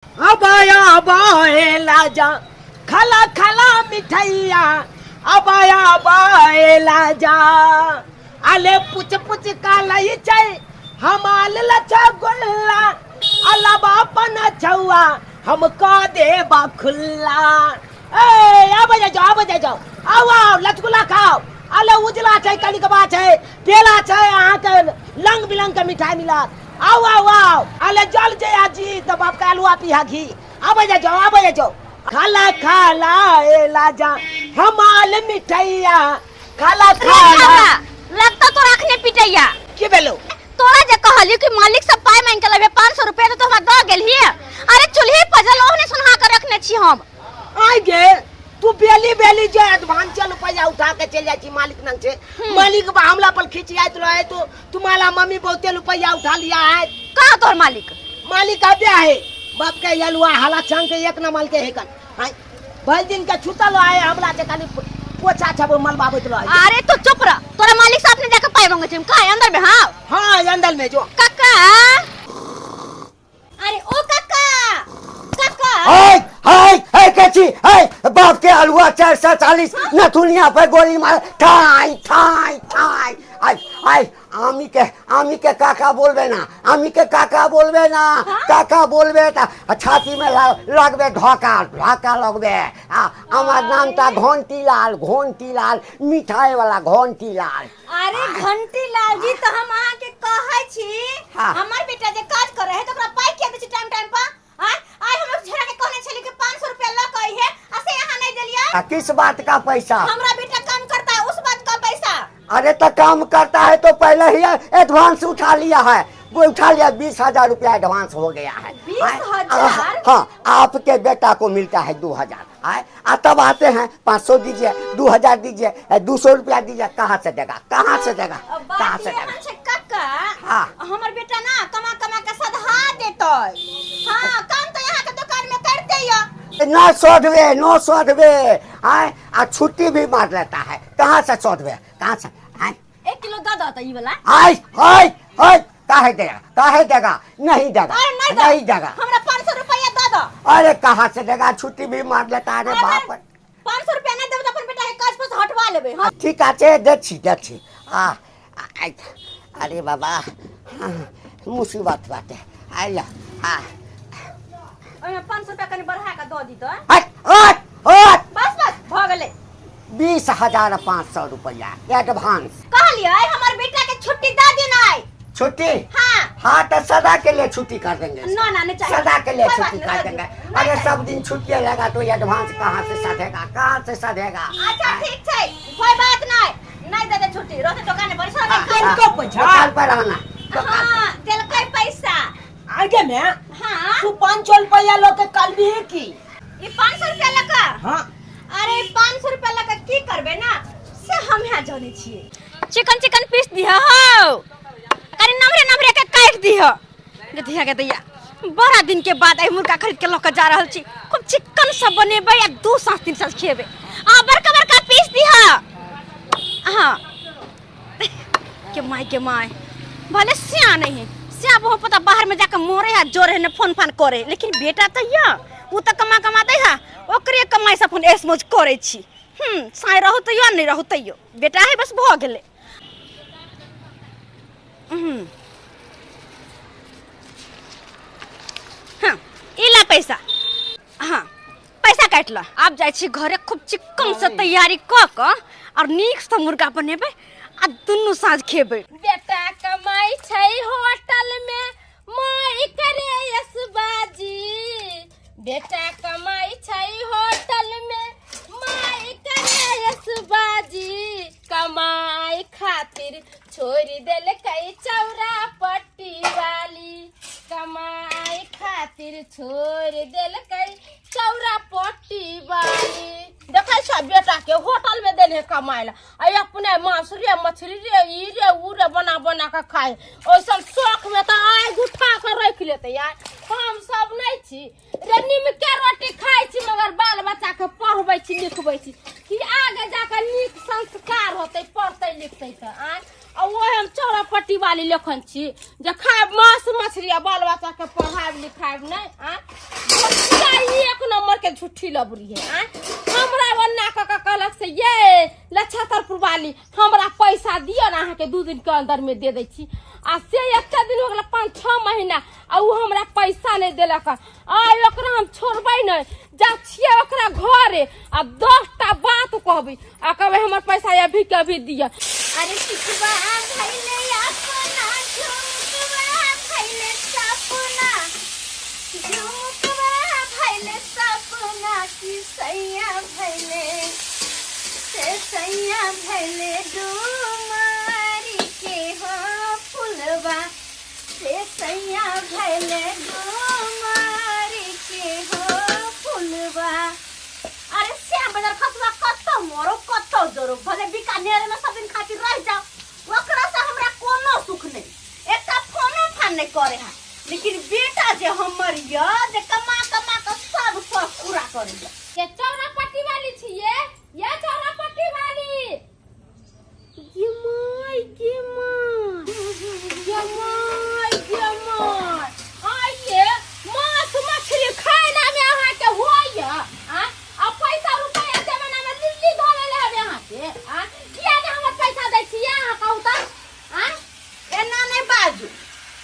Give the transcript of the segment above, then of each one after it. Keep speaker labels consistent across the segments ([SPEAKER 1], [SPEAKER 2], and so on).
[SPEAKER 1] Abaya बाएला जा खला खला मिठाइया अबाया बाएला जा आले पुच पुच कालाई छै हमाल लचा गुल्ला अलाबा पना छुआ हमको देबा खुल्ला। ए आब जाओ आओ लचकुला खाओ आले उजला छै कलिकबा छै पेला छै अहाँ के लंग बिलंग के मिठाई मिला आओ आओ आओ आले जल जया जी तो बाप का अलुआ पिहा घी आब जाओ खाला खाला एला जा हमाल मिठाइया खाला खाला
[SPEAKER 2] लगता तो रखने पिटैया
[SPEAKER 1] की बेलो
[SPEAKER 2] तोरा जे कहली कि मालिक सब पाई मांग के लेबे 500 रुपया तो हमरा द गेलही। अरे चुल्ही पजल ओहने सुनहा के रखने छी हम।
[SPEAKER 1] आई गे तू बेली जे एडवांस चल रुपया उठा के चल जाई छी मालिक नंग से मालिक बा हमला पर खींच आइत रहे तो तुम्हारा मम्मी बहुते रुपया उठा लिया है।
[SPEAKER 2] कहां तोर मालिक
[SPEAKER 1] अबे है बाप के यलुआ हाला चंग के एक न माल के हेकन हाय भल दिन का छुटल आए हमला के खाली पोछा छब मलबाबत रहे।
[SPEAKER 2] अरे तू चुप रह तोरा मालिक साहब ने जाके पाई मांगे छी का अंदर में।
[SPEAKER 1] हां अंदर में जो
[SPEAKER 2] काका अरे ओ काका
[SPEAKER 3] हाय केची हाय बाप के अलुआ 440 नथुनिया पे गोली मार ठाई ठाई ठाई आई आमी के काका बोलबे ना काका बोलबे ता छाती में लगबे ढाका लगबे हमार नाम ता घंटी लाल मिठाई वाला घंटी लाल।
[SPEAKER 2] अरे घंटी लाल जी तो हम आहा के कहै छी हमर बेटा जे काज करे है तो ओकरा पाई के दे छी टाइम पर। आई हम छोरा के कहने छली कि 500 रुपया ल कही है असे यहां नहीं देलिया।
[SPEAKER 3] किस बात का पैसा?
[SPEAKER 2] हमरा बेटा काम करता है उस बात का पैसा।
[SPEAKER 3] अरे तो काम करता है तो पहले ही एडवांस उठा लिया है 20,000 रुपया एडवांस हो गया है।
[SPEAKER 2] 20,000?
[SPEAKER 3] हाँ आपके बेटा को मिलता है 2,000 तब आते हैं 500 दीजिए 2,000 दीजिए 200 रुपया दीजिए कहाँ से देगा
[SPEAKER 2] काका। हाँ हमार बेटा ना कमा के सधा देतो। हाँ काम तो यहाँ के दुकान में करते ही
[SPEAKER 3] नो सोधवे आ छुट्टी भी मार लेता है कहाँ से सोधवे कहाँ से
[SPEAKER 2] 1 किलो दादा तो ये वाला
[SPEAKER 3] काहे देगा नहीं देगा
[SPEAKER 2] हमरा 500 रुपया दादा।
[SPEAKER 3] अरे कहाँ से देगा छुट्टी भी मार लेता है। बाप
[SPEAKER 2] 500 रुपया नहीं देब तो अपन बेटा के काज पर हटवा लेबे। हां
[SPEAKER 3] ठीक है देखी अरे बाबा मुसीबत बात है आइला
[SPEAKER 2] 500 रुपया कनी बढ़ा के दो दी तो बस भ गेले
[SPEAKER 3] 20,500 रुपया एडवांस।
[SPEAKER 2] कहलिए हमार बेटा के छुट्टी दा देना है।
[SPEAKER 3] छुट्टी
[SPEAKER 2] हाँ
[SPEAKER 3] तो सदा के लिए छुट्टी कर देंगे।
[SPEAKER 2] ना नहीं चाहिए
[SPEAKER 3] सदा के लिए छुट्टी कर देंगे। अरे सब दिन छुट्टी लगा तो एडवांस कहाँ से सधेगा।
[SPEAKER 2] अच्छा ठीक है कोई बात नहीं दे दे छुट्टी रोते दुकान पर
[SPEAKER 1] दुकान
[SPEAKER 3] पर रहना।
[SPEAKER 2] हां चल कोई पैसा
[SPEAKER 1] आगे में।
[SPEAKER 2] हां
[SPEAKER 1] तू 500 रुपया लो के कल भी है की
[SPEAKER 2] ये 500 रुपया लगा।
[SPEAKER 1] हां
[SPEAKER 2] अरे 500 रुपया लगा की करबे ना से हम यहां जाने छिए चिकन पीस दिया हो कनी नमरे के काट दिया दिया के दैया बड़ा दिन के बाद आई मुर्गा खरीद के लोग जा रहल छी खूब चिकन सब बनेबे या 2 साँझ 3 साँझ खेबे बड़का पीस दिया। हां के माय भले सिया नहीं है सिया बहुत पता बाहर में जाकर मोरे है जोरे है फोन करे लेकिन बेटा तो या उ त कमा दे है ओकरे कमाई से अपन ऐश मौज करे छी। साई रहू तो या नहीं रहू तैयो बेटा है बस भ गेले। हाँ इला पैसा। हाँ पैसा काट ला आप जाय छी घरे खूब चिकन से तैयारी क और नीक से मुर्गा बनेबे आ दुनु साँझ खेबे।
[SPEAKER 4] बेटा कमाई छै होटल में माई करे यसबाजी। बेटा कमाई छै होटल में माई करे यसबाजी। कमाई खातिर छोड़ देल कई चौरा पट्टी वाली। कमाई खातिर छोड़ देल कई चौरा पट्टी वाली। देखै छ बेटा के होटल में देने कमाई ला अपने मांस रे मछली रे ई रे उ रे बना के खाए ओसन शौक में तो आग उठा के रख लेते यार। हम सब नहीं छी रे नीम के रोटी खाई छी मगर बाल बच्चा के पढ़बै छी लिखबै छी कि आगे जाके नीक संस्कार होतै पढ़तै लिखतै त आ वो हम चौरा पट्टी वाली लखन छी जे खाब मांस मछली बाल बच्चा के पढ़ाब लिखाब नहीं एक नंबर के झूठी लबरी है हमरा वन्ना का कहलक से ये लछतरपुर वाली हमरा पैसा दियो ना अहाँ के 2 दिन के अंदर में दे दै छी आ से एक दिन हो गेल 5-6 महीना आ उ हमरा पैसा नहीं देलक आ ओकरा हम छोड़बै नहीं जा छिए ओकरा घरे आ 10टा बात कहबै आ कहबै हमर पैसा अभी के अभी दिया।
[SPEAKER 2] अरे सिखवा भइले अपना झुमकवा भइले सपना झुमकवा भइले सपना की सैया भइले से सैया भइले डुमारी के हो फुलवा से सैया भइले डुमारी के हो फुलवा। अरे श्याम बाजार खतवा कत्तो मोरो कत्तो जोरो भले बीकानेर में सब दिन खातिर रह जाओ ओकरा से हमरा कोनो सुख नहीं एकटा फोनो फान नहीं करे है लेकिन बेटा जे हमर य जे कमा कमा के सब शौक पूरा करे
[SPEAKER 4] ये चौरापट्टी वाली छिए ये चौरापट्टी वाली ये माय आइए मांस मछली खाना में अहाँ के होइए अब पैसा रुपया देवे ना में दिल्ली धोले ले हवे अहाँ के किया ने हमर पैसा दै छिए अहाँ कहू त
[SPEAKER 2] एना नहीं बाजू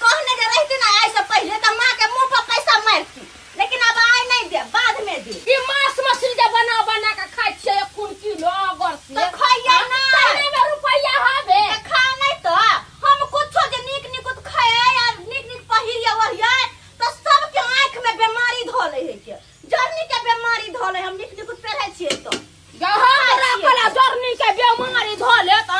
[SPEAKER 2] कहने जे रहती ना ऐसे पहले त मां के मुंह पर पैसा मारती लेकिन अब आए नहीं दे बाद में दे
[SPEAKER 4] ई मांस मछली जे बना बना के खाइ छिए 1 किलो अगर से
[SPEAKER 2] तो खाइए ना
[SPEAKER 4] तने में रुपया हवे
[SPEAKER 2] खा नहीं तो हम कुछो जे निक खाए या निक पहिरिया वहिया तो सब के आंख में बीमारी धोले है के जर्नी के बीमारी धोले हम निक पहले छिए तो
[SPEAKER 4] हमरा कला जर्नी के बीमारी धोले त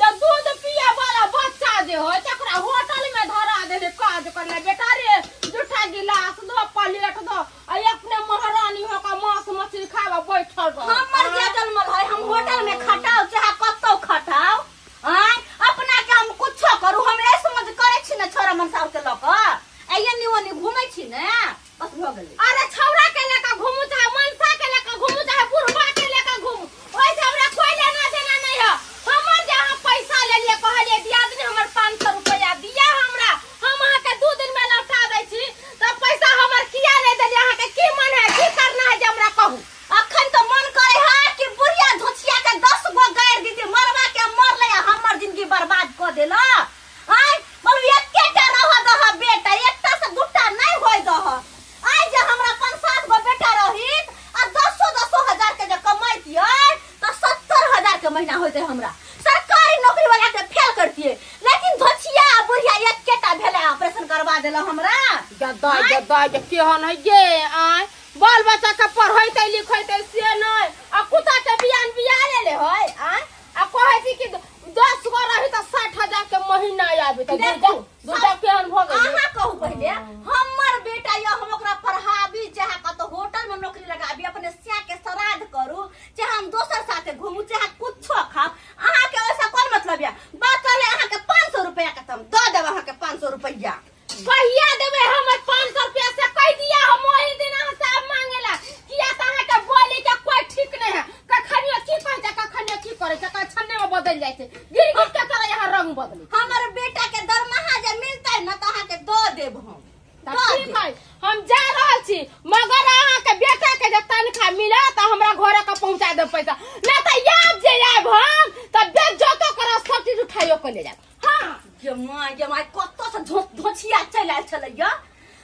[SPEAKER 4] जब दूध पिए वाला बच्चा जे हो तकरा होटल में धरा देले काज करले बेटा रे जूठा गिलास दो प्लेट दो आ अपने महारानी हो का मांस मछली खावा बैठल रह
[SPEAKER 2] हमर जे जन्मल है हम होटल में खटाओ चाहे कत्तो खटाओ आय अपना के हम कुछो करू हम ए समझ करे छी न छोरा मनसा के लक आइए निवनी घुमै छी न बस भ गेलै।
[SPEAKER 4] अरे छौरा के लेका घुमू चाहे मनसा के लेका घुमू चाहे बुढ़वा के लेका घुमू ओइ से हमरा कोई लेना देना नहीं है हमर जहां पैसा ले लिए कहले दिया दिन हमर 500 रुपया दिया हमरा हम अहाँ के 2 दिन में लौटा दै छी त पैसा हमर किया नहीं देली अहाँ के की मन है की करना है जे हमरा कहू
[SPEAKER 2] अखन तो मन करे है कि बुढ़िया धोछिया के 10 गो गायर दीदी मरवा के मर ले हमर जिंदगी बर्बाद क देला आय बोल एकेटा रह दह बेटा एकटा से दुटा नहीं होय दह आय जे हमरा 5-7 गो बेटा रहित आ 10 हजार के जे कमाइतिए त 70,000 के महीना होते हमरा सरकारी नौकरी वाला के फेल करतिए लेकिन धोछिया बुढ़िया एकेटा भेले ऑपरेशन करवा देला हमरा
[SPEAKER 4] गदा जे केहन है गे आय बाल बच्चा के पढ़ैते लिखैते से नहीं आ कुत्ता के बिया ले होय आय आ कहै छी कि 10 गो रही त 60,000 के महीना आबे त दूटा केहन भ गेल
[SPEAKER 2] अहाँ कहू पहले हमर बेटा या हम ओकरा पढ़ाबी चाहे कतो होटल में नौकरी लगाबी अपने सिया के श्राद्ध करू चाहे हम दोसर साथे घुमू चाहे कुछो खाओ अहाँ के ऐसा कोन मतलब या बात करे अहाँ के 500 रुपया के हम द देब अहाँ के 500 रुपया
[SPEAKER 4] कहिया देबे हमर 500 रुपया से कह दिया हम ओही दिन अहाँ से मांगेला किया त अहाँ के बोली के कोई ठीक नहीं है कखनियो की कहै छै कखनियो की करे छै छन्ने में बदल जाय छै गिर के तरह यहाँ रंग बदली
[SPEAKER 2] हमर बेटा के दरमाहा जे मिलतै न त अहाँ के द देब हम
[SPEAKER 4] ठीक है हम जा रहल छी मगर अहाँ के बेटा के जे तनखा मिला त हमरा घरे के पहुंचा देब पैसा ना त याद जे आब हम त बेजतो कर सब चीज उठाइयो के ले जाब। हां
[SPEAKER 2] ये माय कत्तो से धोछिया चल आयल छले य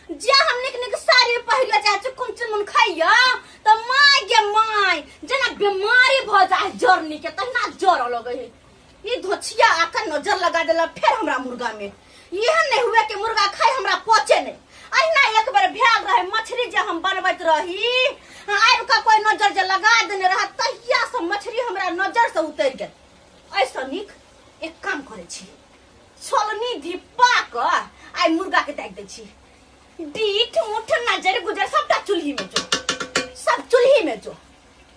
[SPEAKER 2] जे हम निक साड़ी पहिरले चाहे चुकुन चुनमुन खाइया त माय जना बीमारी भ जाए जर्नी के तना जर लगे है ई धोछिया आकर नजर लगा देला फिर हमरा मुर्गा में यह नहीं हुए कि मुर्गा खाए हमरा पचे नहीं अहिना एक बार भाग रहे मछली जे हम बनबैत रही आब का कोई नजर जे लगा देने रहा तहिया से मछली हमरा नजर से उतर गेल ऐसा निक एक काम करे छी छोलनी धिप्पा क आई मुर्गा के देख दै छी डीठ मुठ नजर गुजर सबटा चूल्ही में जो सब चूल्ही में जो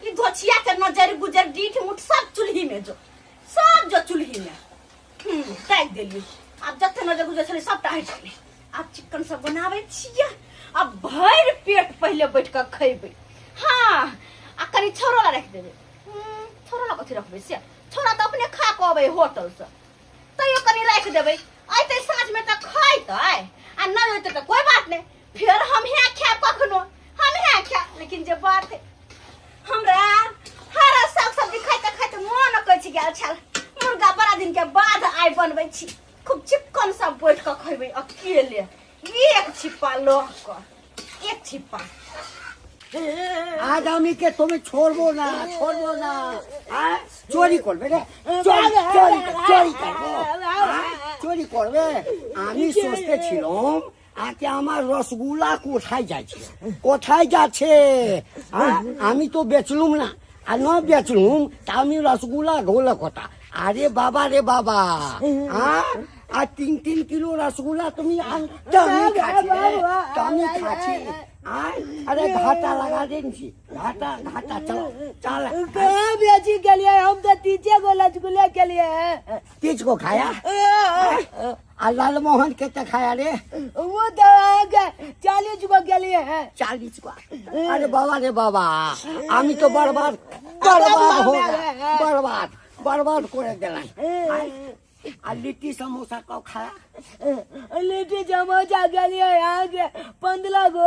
[SPEAKER 2] ई धोछिया के नजर गुजर डीठ मुठ सब चूल्ही में जो सब जो चूल्ही में देख देली अब जते नजर गुजर छले सबटा हट गेलै अब चिकन सब बनावे छियै अब भर पेट पहले बैठ के खइबै हां आ कनी छोरो ला रख देबै छोरो ला कथि रखबै से छोरा त अपने खा के अबै होटल से तैयो कनी रख देबै आइते साँझ में तो खाइत आ नहीं होते तो कोई बात नहीं, फिर हम यहाँ खाए कखनो, हम यहाँ खाए। लेकिन जे बात है हमरा हरा साग सब्जी खाइते खाइते मन कहै छी गेल छल, मुर्गा बड़ा दिन के बाद आइ बनबै छी, खूब चिक्कन सा बैठ के खइबै अकेले, एक छिपा लह कर, एक छिपा।
[SPEAKER 3] आज আমি কে তুমি छोड़बो ना हाँ? चोरी करबे रे, चोरी करबे। আমি सोचते ছিলাম আজকে আমার রসগোল্লা কোথায় যাচ্ছে হ্যাঁ? আমি তো বেচলুম না, আর না বেচলুম তা আমি রসগোল্লা ঘোলা কথা। আরে বাবা রে বাবা হ্যাঁ, আর 3 কিলো রসগোল্লা তুমি খাচ্ছি। अरे घाटा लगा देंगी, घाटा चल
[SPEAKER 1] बेची के लिए हम तो 3 को रसगुल्ले के लिए
[SPEAKER 3] 3 को खाया। और लाल मोहन के तो खाया रे,
[SPEAKER 1] वो तो 40 को के लिए है।
[SPEAKER 3] 40 को। अरे बाबा रे बाबा আমি তো बर्बाद हो गया, बर्बाद করে দিলাম। और लिट्टी समोसा कब खाया?
[SPEAKER 1] लिट्टी समोसा के लिए यहाँ के 15 को।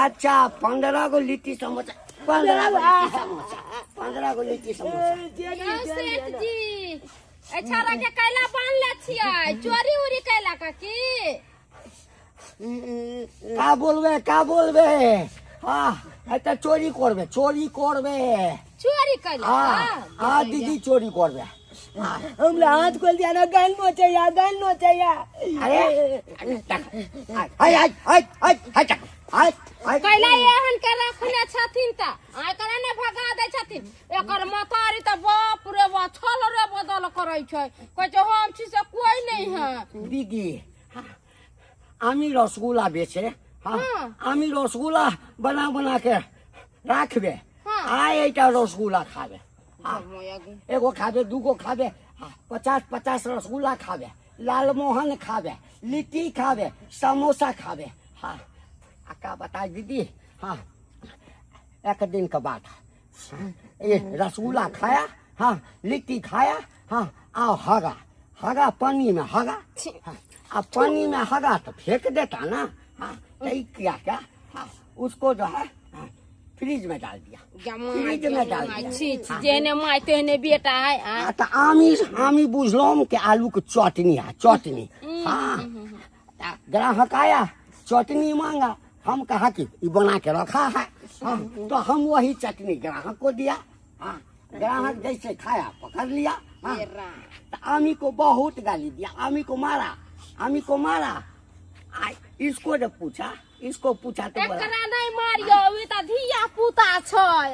[SPEAKER 1] अच्छा 15 को लिट्टी समोसा, 15 को लिट्टी समोसा।
[SPEAKER 4] सेठ जी छाड़ा के कैला बांध ले छियै, चोरी उरी कैला का की?
[SPEAKER 3] का बोलबे हाँ, এটা चोरी करबे
[SPEAKER 4] चोरी कैला
[SPEAKER 3] हाँ दीदी चोरी करबे।
[SPEAKER 1] हमरा हाथ खोल दिया ना, गाल नो चाहिए।
[SPEAKER 3] अरे
[SPEAKER 4] कैला एहन के रखले छथिन त आइ करे ने भगा दै छथिन। एकर मतारी त बाप रे बा छल रे बदल करै छै, कहै छै हम छी से कोई नहीं है।
[SPEAKER 3] दीदी আমি রসগোল্লা বেচে আমি রসগোল্লা बना के রাখবে, আয় এইটা রসগোল্লা খাবে, एगो खाबे 2 को खाबे, 50 रसगुल्ला खाबे, लालमोहन खाबे, लिट्टी खाबे, समोसा खाबे। हाँ का बता दीदी हाँ, एक दिन का बात ये रसगुल्ला खाया हाँ, लिट्टी खाया हाँ, आओ हगा पानी में हगा, अब पानी में हगा तो फेंक देता ना हाँ, नहीं किया क्या हाँ, उसको जो है फ्रिज में डाल दिया।
[SPEAKER 4] जेने माय तेने बेटा है।
[SPEAKER 3] तो आमी बुझलम के आलू के चटनी हाँ, ग्राहक आया चटनी मांगा, हम कहा कि ये बना के रखा है हाँ, तो हम वही चटनी ग्राहक को दिया हाँ, ग्राहक जैसे खाया पकड़ लिया हाँ, तो आमी को बहुत गाली दिया, आमी को मारा। इसको जब पूछा तो
[SPEAKER 4] एकरा नहीं मारियो, ई त धिया पुता छै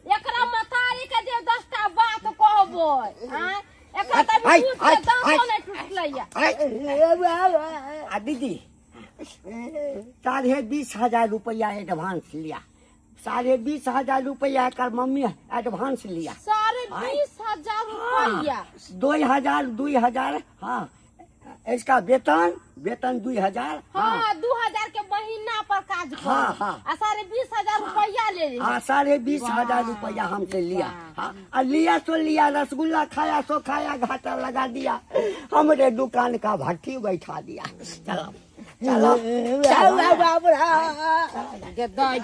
[SPEAKER 4] एकरा मतारी के जे 10टा बात कहबै एकरा त पूछ के दांतो नहीं टूटलैया।
[SPEAKER 3] दीदी 20,000 रुपया एडवांस लिया, 20,500 रुपया कर मम्मी एडवांस लिया।
[SPEAKER 4] 20,500 रुपया
[SPEAKER 3] 2,000 हाँ, इसका वेतन 2,000
[SPEAKER 2] हाँ 2,000 के महीना पर काज कर
[SPEAKER 3] हाँ
[SPEAKER 2] 20,000 रुपया ले ली।
[SPEAKER 3] हाँ 20,500 रुपया हमसे लिया हाँ, और लिया तो लिया, रसगुल्ला खाया सो खाया, घाटा लगा दिया, हमारे दुकान का भट्टी बैठा दिया। चलो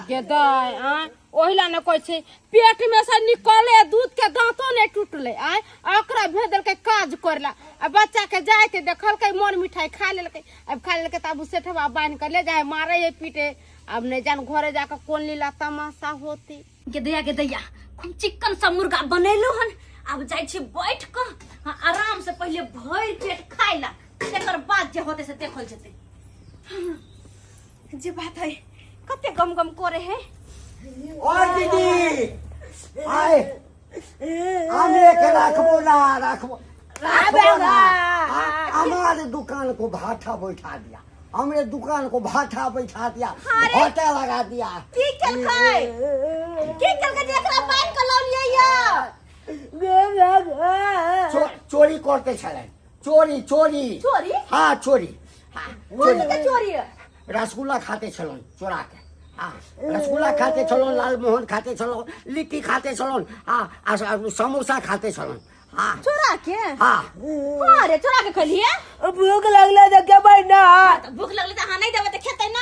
[SPEAKER 4] गेदाय ओहिला ने कहै छै पेट में से निकले दूध के दांतो नहीं टूटले एकरा भेदल के काज करला। अब बच्चा के जाय के देखल के मन मिठाई खा लेलकै, अब खा लेलकै तब सेठवा बांध के ले जाए मारे है पीटे, अब नहीं जान घरे जाकर कौन लीला तमाशा होती।
[SPEAKER 2] गेदैया खूब चिकन सा मुर्गा बनेलु हन, अब जाय छी बैठ के आराम से पहले भर पेट खाइला, एकर बाद जे होते से देखल जेते। जे बात है कते गम करे है।
[SPEAKER 3] और दीदी आए हमरे के रखबो ना हमारे दुकान को भाटा बैठा दिया, हमरे दुकान को भाटा बैठा दिया, भाटा लगा दिया।
[SPEAKER 2] की कल के देखला पान के लौ लिया
[SPEAKER 3] चोरी करते छले, चोरी हाँ चोरी रसगुल्ला खाते छलन चोरा के हाँ, रसगुल्ला खाते छलन, लाल मोहन खाते छलन, लिट्टी खाते छलन हाँ, समोसा खाते छलन हाँ
[SPEAKER 2] चोरा के
[SPEAKER 3] हाँ
[SPEAKER 2] हाँ रे चोरा के खलिए
[SPEAKER 1] भूख लगले तो के बना
[SPEAKER 2] तो भूख लगले तो हाँ नहीं देवे तो खेते ना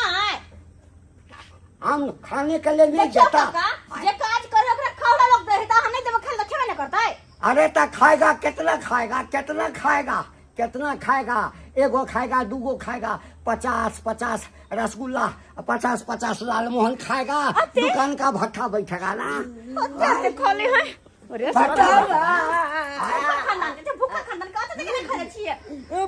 [SPEAKER 3] हम खाने के लिए नहीं
[SPEAKER 2] देखियो
[SPEAKER 3] जाता।
[SPEAKER 2] काका जे काज करे ओकरा खावला लोग दे तो हाँ नहीं देवे खेल तो खेबे ना करता है
[SPEAKER 3] अरे तो खाएगा कितना खाएगा कितना खाएगा कितना खाएगा, एगो खाएगा दूगो खाएगा, 50-50 रसगुल्ला 50-50 लालमोहन खाएगा, दुकान का भट्ठा बैठेगा ना।
[SPEAKER 2] खाली है
[SPEAKER 3] भट्ठा
[SPEAKER 2] खानदान के भूखा खानदान का तो देखे खा छिए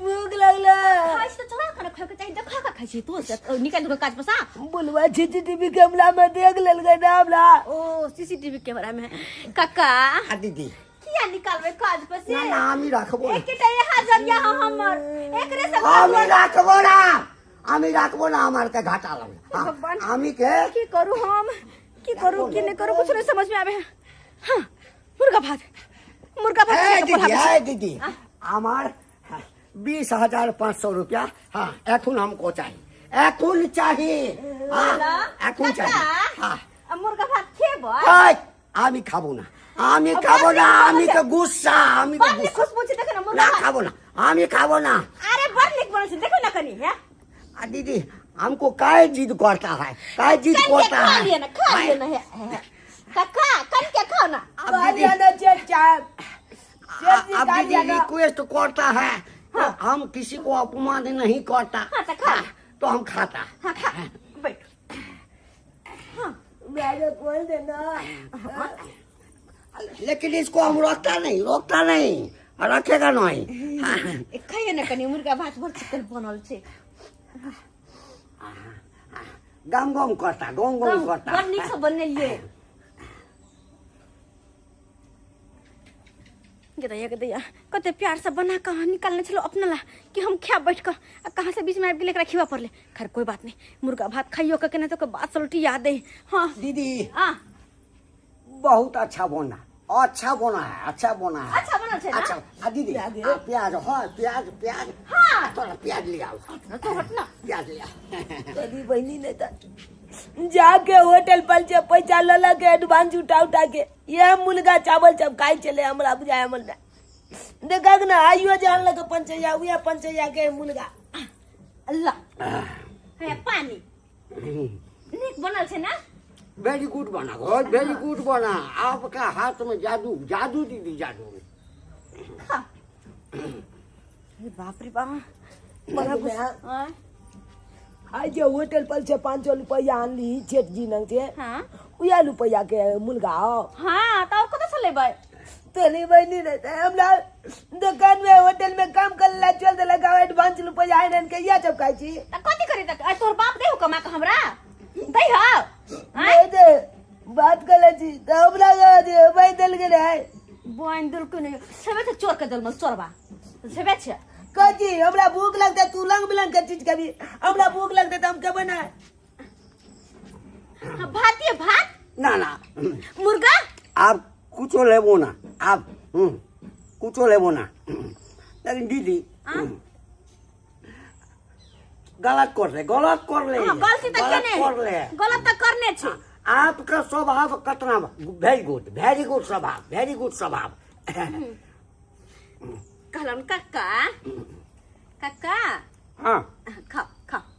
[SPEAKER 1] भूख लगले
[SPEAKER 2] खाइस तो चोरा खाना खाए के चाहिए देखा का खाइ छी तू से निकाल दो काज पसा
[SPEAKER 1] बोलवा सीसीटीवी कैमरा में देख लेलकै नामला।
[SPEAKER 2] ओ सीसीटीवी कैमरा में काका
[SPEAKER 3] दीदी
[SPEAKER 2] किया निकालबे काज पसे
[SPEAKER 3] ना हम ही रखबो
[SPEAKER 2] एकटा यहाँ जरिया हमर एकरे से
[SPEAKER 3] हम ही रखबो ना, हम ही रखबो ना, हमार के घाटा लग हम ही के
[SPEAKER 2] की करू हम की करू की नहीं करू कुछ नहीं समझ में आवे। हां मुर्गा भात
[SPEAKER 3] दीदी हमार 20,500 रुपया। हाँ एखुन हमको चाहिए, एखुन चाहिए, एखुन चाहिए। हाँ
[SPEAKER 2] मुर्गा भात खेबो
[SPEAKER 3] आमी खाबो ना, आमी खाबो ना, आमी के गुस्सा, आमी के
[SPEAKER 2] बड़ खुशबू छै देखे ना मुर्गा
[SPEAKER 3] ना खाबो ना, आमी खाबो ना।
[SPEAKER 2] अरे बड़ निक बनल छै देखो ना कनी है
[SPEAKER 3] दीदी हमको काय जिद करता है, काय जिद करता है।
[SPEAKER 2] खा लिए ना है काका कन के खाओ ना
[SPEAKER 3] अब दीदी रिक्वेस्ट करता है तो हम किसी को अपमान नहीं करता।
[SPEAKER 2] हाँ, तो खा।
[SPEAKER 3] तो हम खाता।
[SPEAKER 2] हाँ खा बैठ
[SPEAKER 1] मेरे बोल देना।
[SPEAKER 3] लेकिन इसको हम रोकता नहीं, रखेगा नहीं।
[SPEAKER 2] खाइए ना कनी मुर्गा भात भर चिकन बनल छै
[SPEAKER 3] गम गम करता, गम गम करता।
[SPEAKER 2] बड़ नीक से बनेलिए गदैया कते प्यार से बना के निकालने चलो अपना ला कि हम खा बैठ कर कहाँ से बीच में आबि गेले एकरा खिवा पड़ले। खैर कोई बात नहीं, मुर्गा भात खाइयो के ना तो बात सलटी याद है। हाँ
[SPEAKER 3] दीदी
[SPEAKER 2] हाँ
[SPEAKER 3] बहुत अच्छा बना, अच्छा बना है, अच्छा बना है,
[SPEAKER 2] अच्छा बनल छै ना।
[SPEAKER 3] अच्छा दीदी प्याज, हाँ प्याज,
[SPEAKER 2] हाँ
[SPEAKER 3] थोड़ा प्याज ले आओ,
[SPEAKER 2] तो हट ना
[SPEAKER 3] प्याज ले आओ।
[SPEAKER 1] तेरी बहनी ने जाके होटल पर से पैसा लल के एडवांस उठा के ये मुर्गा चावल सब खाई चले हमरा बुझाए मन देखा ना आइयो जान लगे 5,000 के मुर्गा।
[SPEAKER 2] अल्लाह है पानी नीक बनल छै ना।
[SPEAKER 3] वेरी गुड बना, बहुत वेरी गुड बना। आपका हाथ में जादू, जादू दीदी जादू।
[SPEAKER 2] बाप रे बाप
[SPEAKER 1] आज होटल पर से 500 रुपया आनली सेठ जी नंग से।
[SPEAKER 2] हाँ
[SPEAKER 1] उया रुपया के मुर्गा हो।
[SPEAKER 2] हाँ तो कत से लेबै
[SPEAKER 1] तेरी बहनी रहता है हमरा दुकान में होटल में काम कर ला चल दे लगा एडवांस रुपया आइन के या सब खाई छी
[SPEAKER 2] त कथि करी त तोर बाप देहु कमा के हमरा दै हो
[SPEAKER 1] दे दे बात कर छी त हमरा दे भाई दल के रहे
[SPEAKER 2] बोइन दिल के नहीं सेबे त चोर के दिल में चोरबा सेबे छ
[SPEAKER 1] कथी हमरा भूख लगता तू लंग बिलंग के चीज कभी हमरा भूख लगता त हम के बनाए
[SPEAKER 2] भातिए भात
[SPEAKER 3] ना
[SPEAKER 2] मुर्गा
[SPEAKER 3] आप कुछ लेबो ना, आप कुछ लेबो ना। लेकिन दीदी गलत कर ले
[SPEAKER 2] गलती त गलत त करने छ।
[SPEAKER 3] आपका स्वभाव कितना वेरी गुड स्वभाव।
[SPEAKER 2] कहलन काका
[SPEAKER 3] हाँ
[SPEAKER 2] खा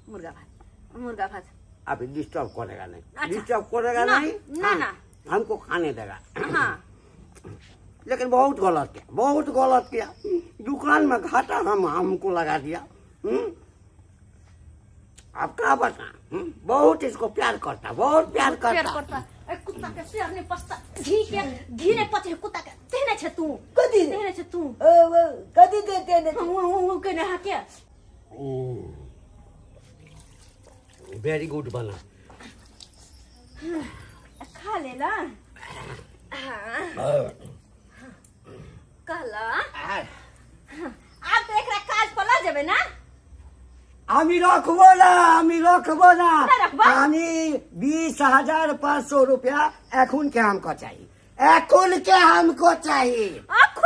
[SPEAKER 2] मुर्गा भात
[SPEAKER 3] आप डिस्टर्ब करेगा नहीं,
[SPEAKER 2] ना
[SPEAKER 3] हमको खाने देगा।
[SPEAKER 2] हाँ
[SPEAKER 3] लेकिन बहुत गलत किया। दुकान में घाटा हमको लगा दिया। आप क्या बता, बहुत इसको प्यार करता, बहुत प्यार करता।
[SPEAKER 2] कुत्ता के सिर ने पस्ता घी ने पचे कुत्ता के तेने छ तू
[SPEAKER 1] कदी देते ने
[SPEAKER 2] वो के ने क्या
[SPEAKER 3] वेरी गुड बना।
[SPEAKER 2] खा ले ला कहला आप तो एकरा काज पर ला जेबे ना।
[SPEAKER 3] আমি रखबो ना 20,500 रुपया एखुन के हमको चाहिए।
[SPEAKER 2] अखुन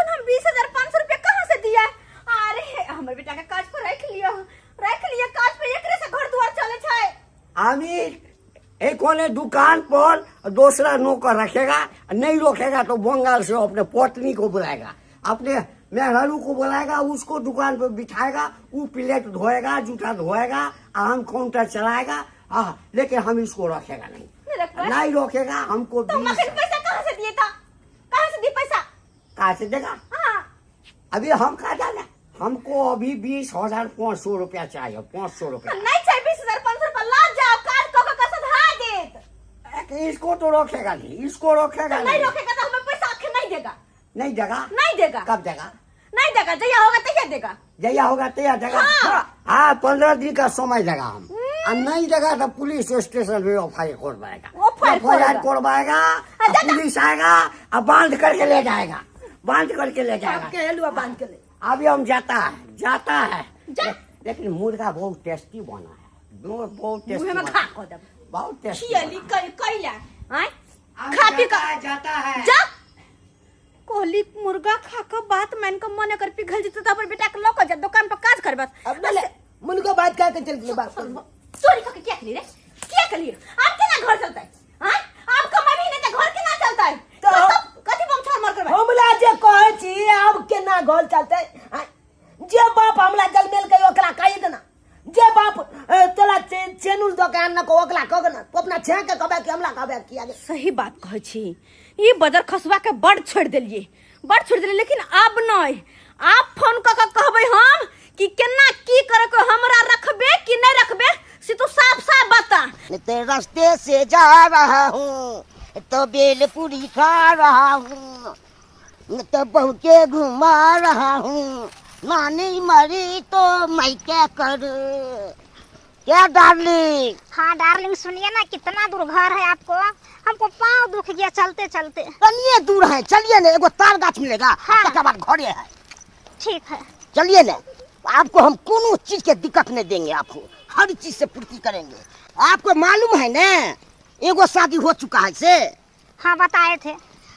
[SPEAKER 2] हम 20,500 रुपया कहाँ से दिया। अरे हमर बेटा के काज पर रख लियो काज पे एकरे से घर द्वार चले छै।
[SPEAKER 3] आमी एक कोने दुकान पर दूसरा नौकर रखेगा, नहीं रखेगा तो बंगाल से अपने पत्नी को बुलाएगा। अपने मेहरारू को बुलाएगा, उसको दुकान पर बिठाएगा, वो प्लेट धोएगा, जूठा धोएगा, हम काउंटर चलाएगा। हाँ, लेकिन हम इसको रखेगा नहीं, नहीं रोकेगा हमको।
[SPEAKER 2] तो पैसा कहाँ से दिए था? कहाँ से दिए पैसा?
[SPEAKER 3] कहाँ से देगा?
[SPEAKER 2] हाँ।
[SPEAKER 3] अभी हम कहा जाना, हमको अभी 20,500 रुपया चाहिए। 500 रुपया
[SPEAKER 2] नहीं चाहिए, 20,500 रुपया ला जाओ, काट को का सुधा देत।
[SPEAKER 3] इसको तो रोकेगा नहीं, इसको रोकेगा
[SPEAKER 2] नहीं रोकेगा तो हमें पैसा आखिर नहीं देगा।
[SPEAKER 3] नहीं देगा?
[SPEAKER 2] नहीं देगा।
[SPEAKER 3] कब देगा?
[SPEAKER 2] नहीं देगा, जया होगा तैया देगा।
[SPEAKER 3] जया होगा तैया देगा। हाँ, 15 दिन का समय देगा हम। और नहीं देगा तो पुलिस स्टेशन में FIR करवाएगा, FIR करवाएगा, पुलिस आएगा और बांध करके ले जाएगा, बांध करके ले जाएगा।
[SPEAKER 1] बांध के ले
[SPEAKER 3] अभी हम जाता है लेकिन मुर्गा बहुत टेस्टी बना है, बहुत टेस्टी, बहुत टेस्टी
[SPEAKER 2] खा पी का
[SPEAKER 3] जाता है।
[SPEAKER 2] जा कोहली मुर्गा खा का बात मैंने का मन कर पिघल जते तो अपन बेटा के लोक जा दुकान पर काज करबस।
[SPEAKER 1] अब ले मुर्गा बात क्या के चल के बात
[SPEAKER 2] चोरी का क्या करी रे? क्या करी? आप के ना घर चलता है? हां, आप कमाई नहीं तो घर के ना चलता है? तो कथि बम छोड़ मार करबे?
[SPEAKER 1] हमला जे कहे छी अब केना घर चलते? जे बाप हमला जल मेल के ओकला कहि देना, जे बाप तोला चेनुल दुकान न को ओकला कह ना, तो अपना छे के कहबे कि हमला कहबे किया गे।
[SPEAKER 2] सही बात कहे छी, ई बजर खसवा के बड़ छोड़ देलिए, लेकिन अब नहीं। आप फोन क के कहबे हम कि केना की करे को हमरा रखबे कि नहीं रखबे, से तू साफ साफ बता।
[SPEAKER 3] ते रास्ते से जा रहा हूँ तो बेलपूरी खा रहा हूँ, तो बहू के घुमा रहा हूँ, माँ नहीं मरी तो मैं क्या करूँ? क्या डार्लिंग?
[SPEAKER 5] हाँ डार्लिंग, सुनिए ना, कितना दूर घर है आपको? हमको पाँव दुख गया चलते चलते।
[SPEAKER 3] कनिए दूर है, चलिए ना, एगो तार गाछ मिलेगा।
[SPEAKER 5] हाँ।
[SPEAKER 3] उसके बाद घरे है।
[SPEAKER 5] ठीक है,
[SPEAKER 3] चलिए ना, आपको हम कोनो चीज के दिक्कत नहीं देंगे, आपको हर चीज से पूर्ति करेंगे। आपको मालूम है ना, एगो शादी हो चुका है से।
[SPEAKER 5] हाँ बताए थे।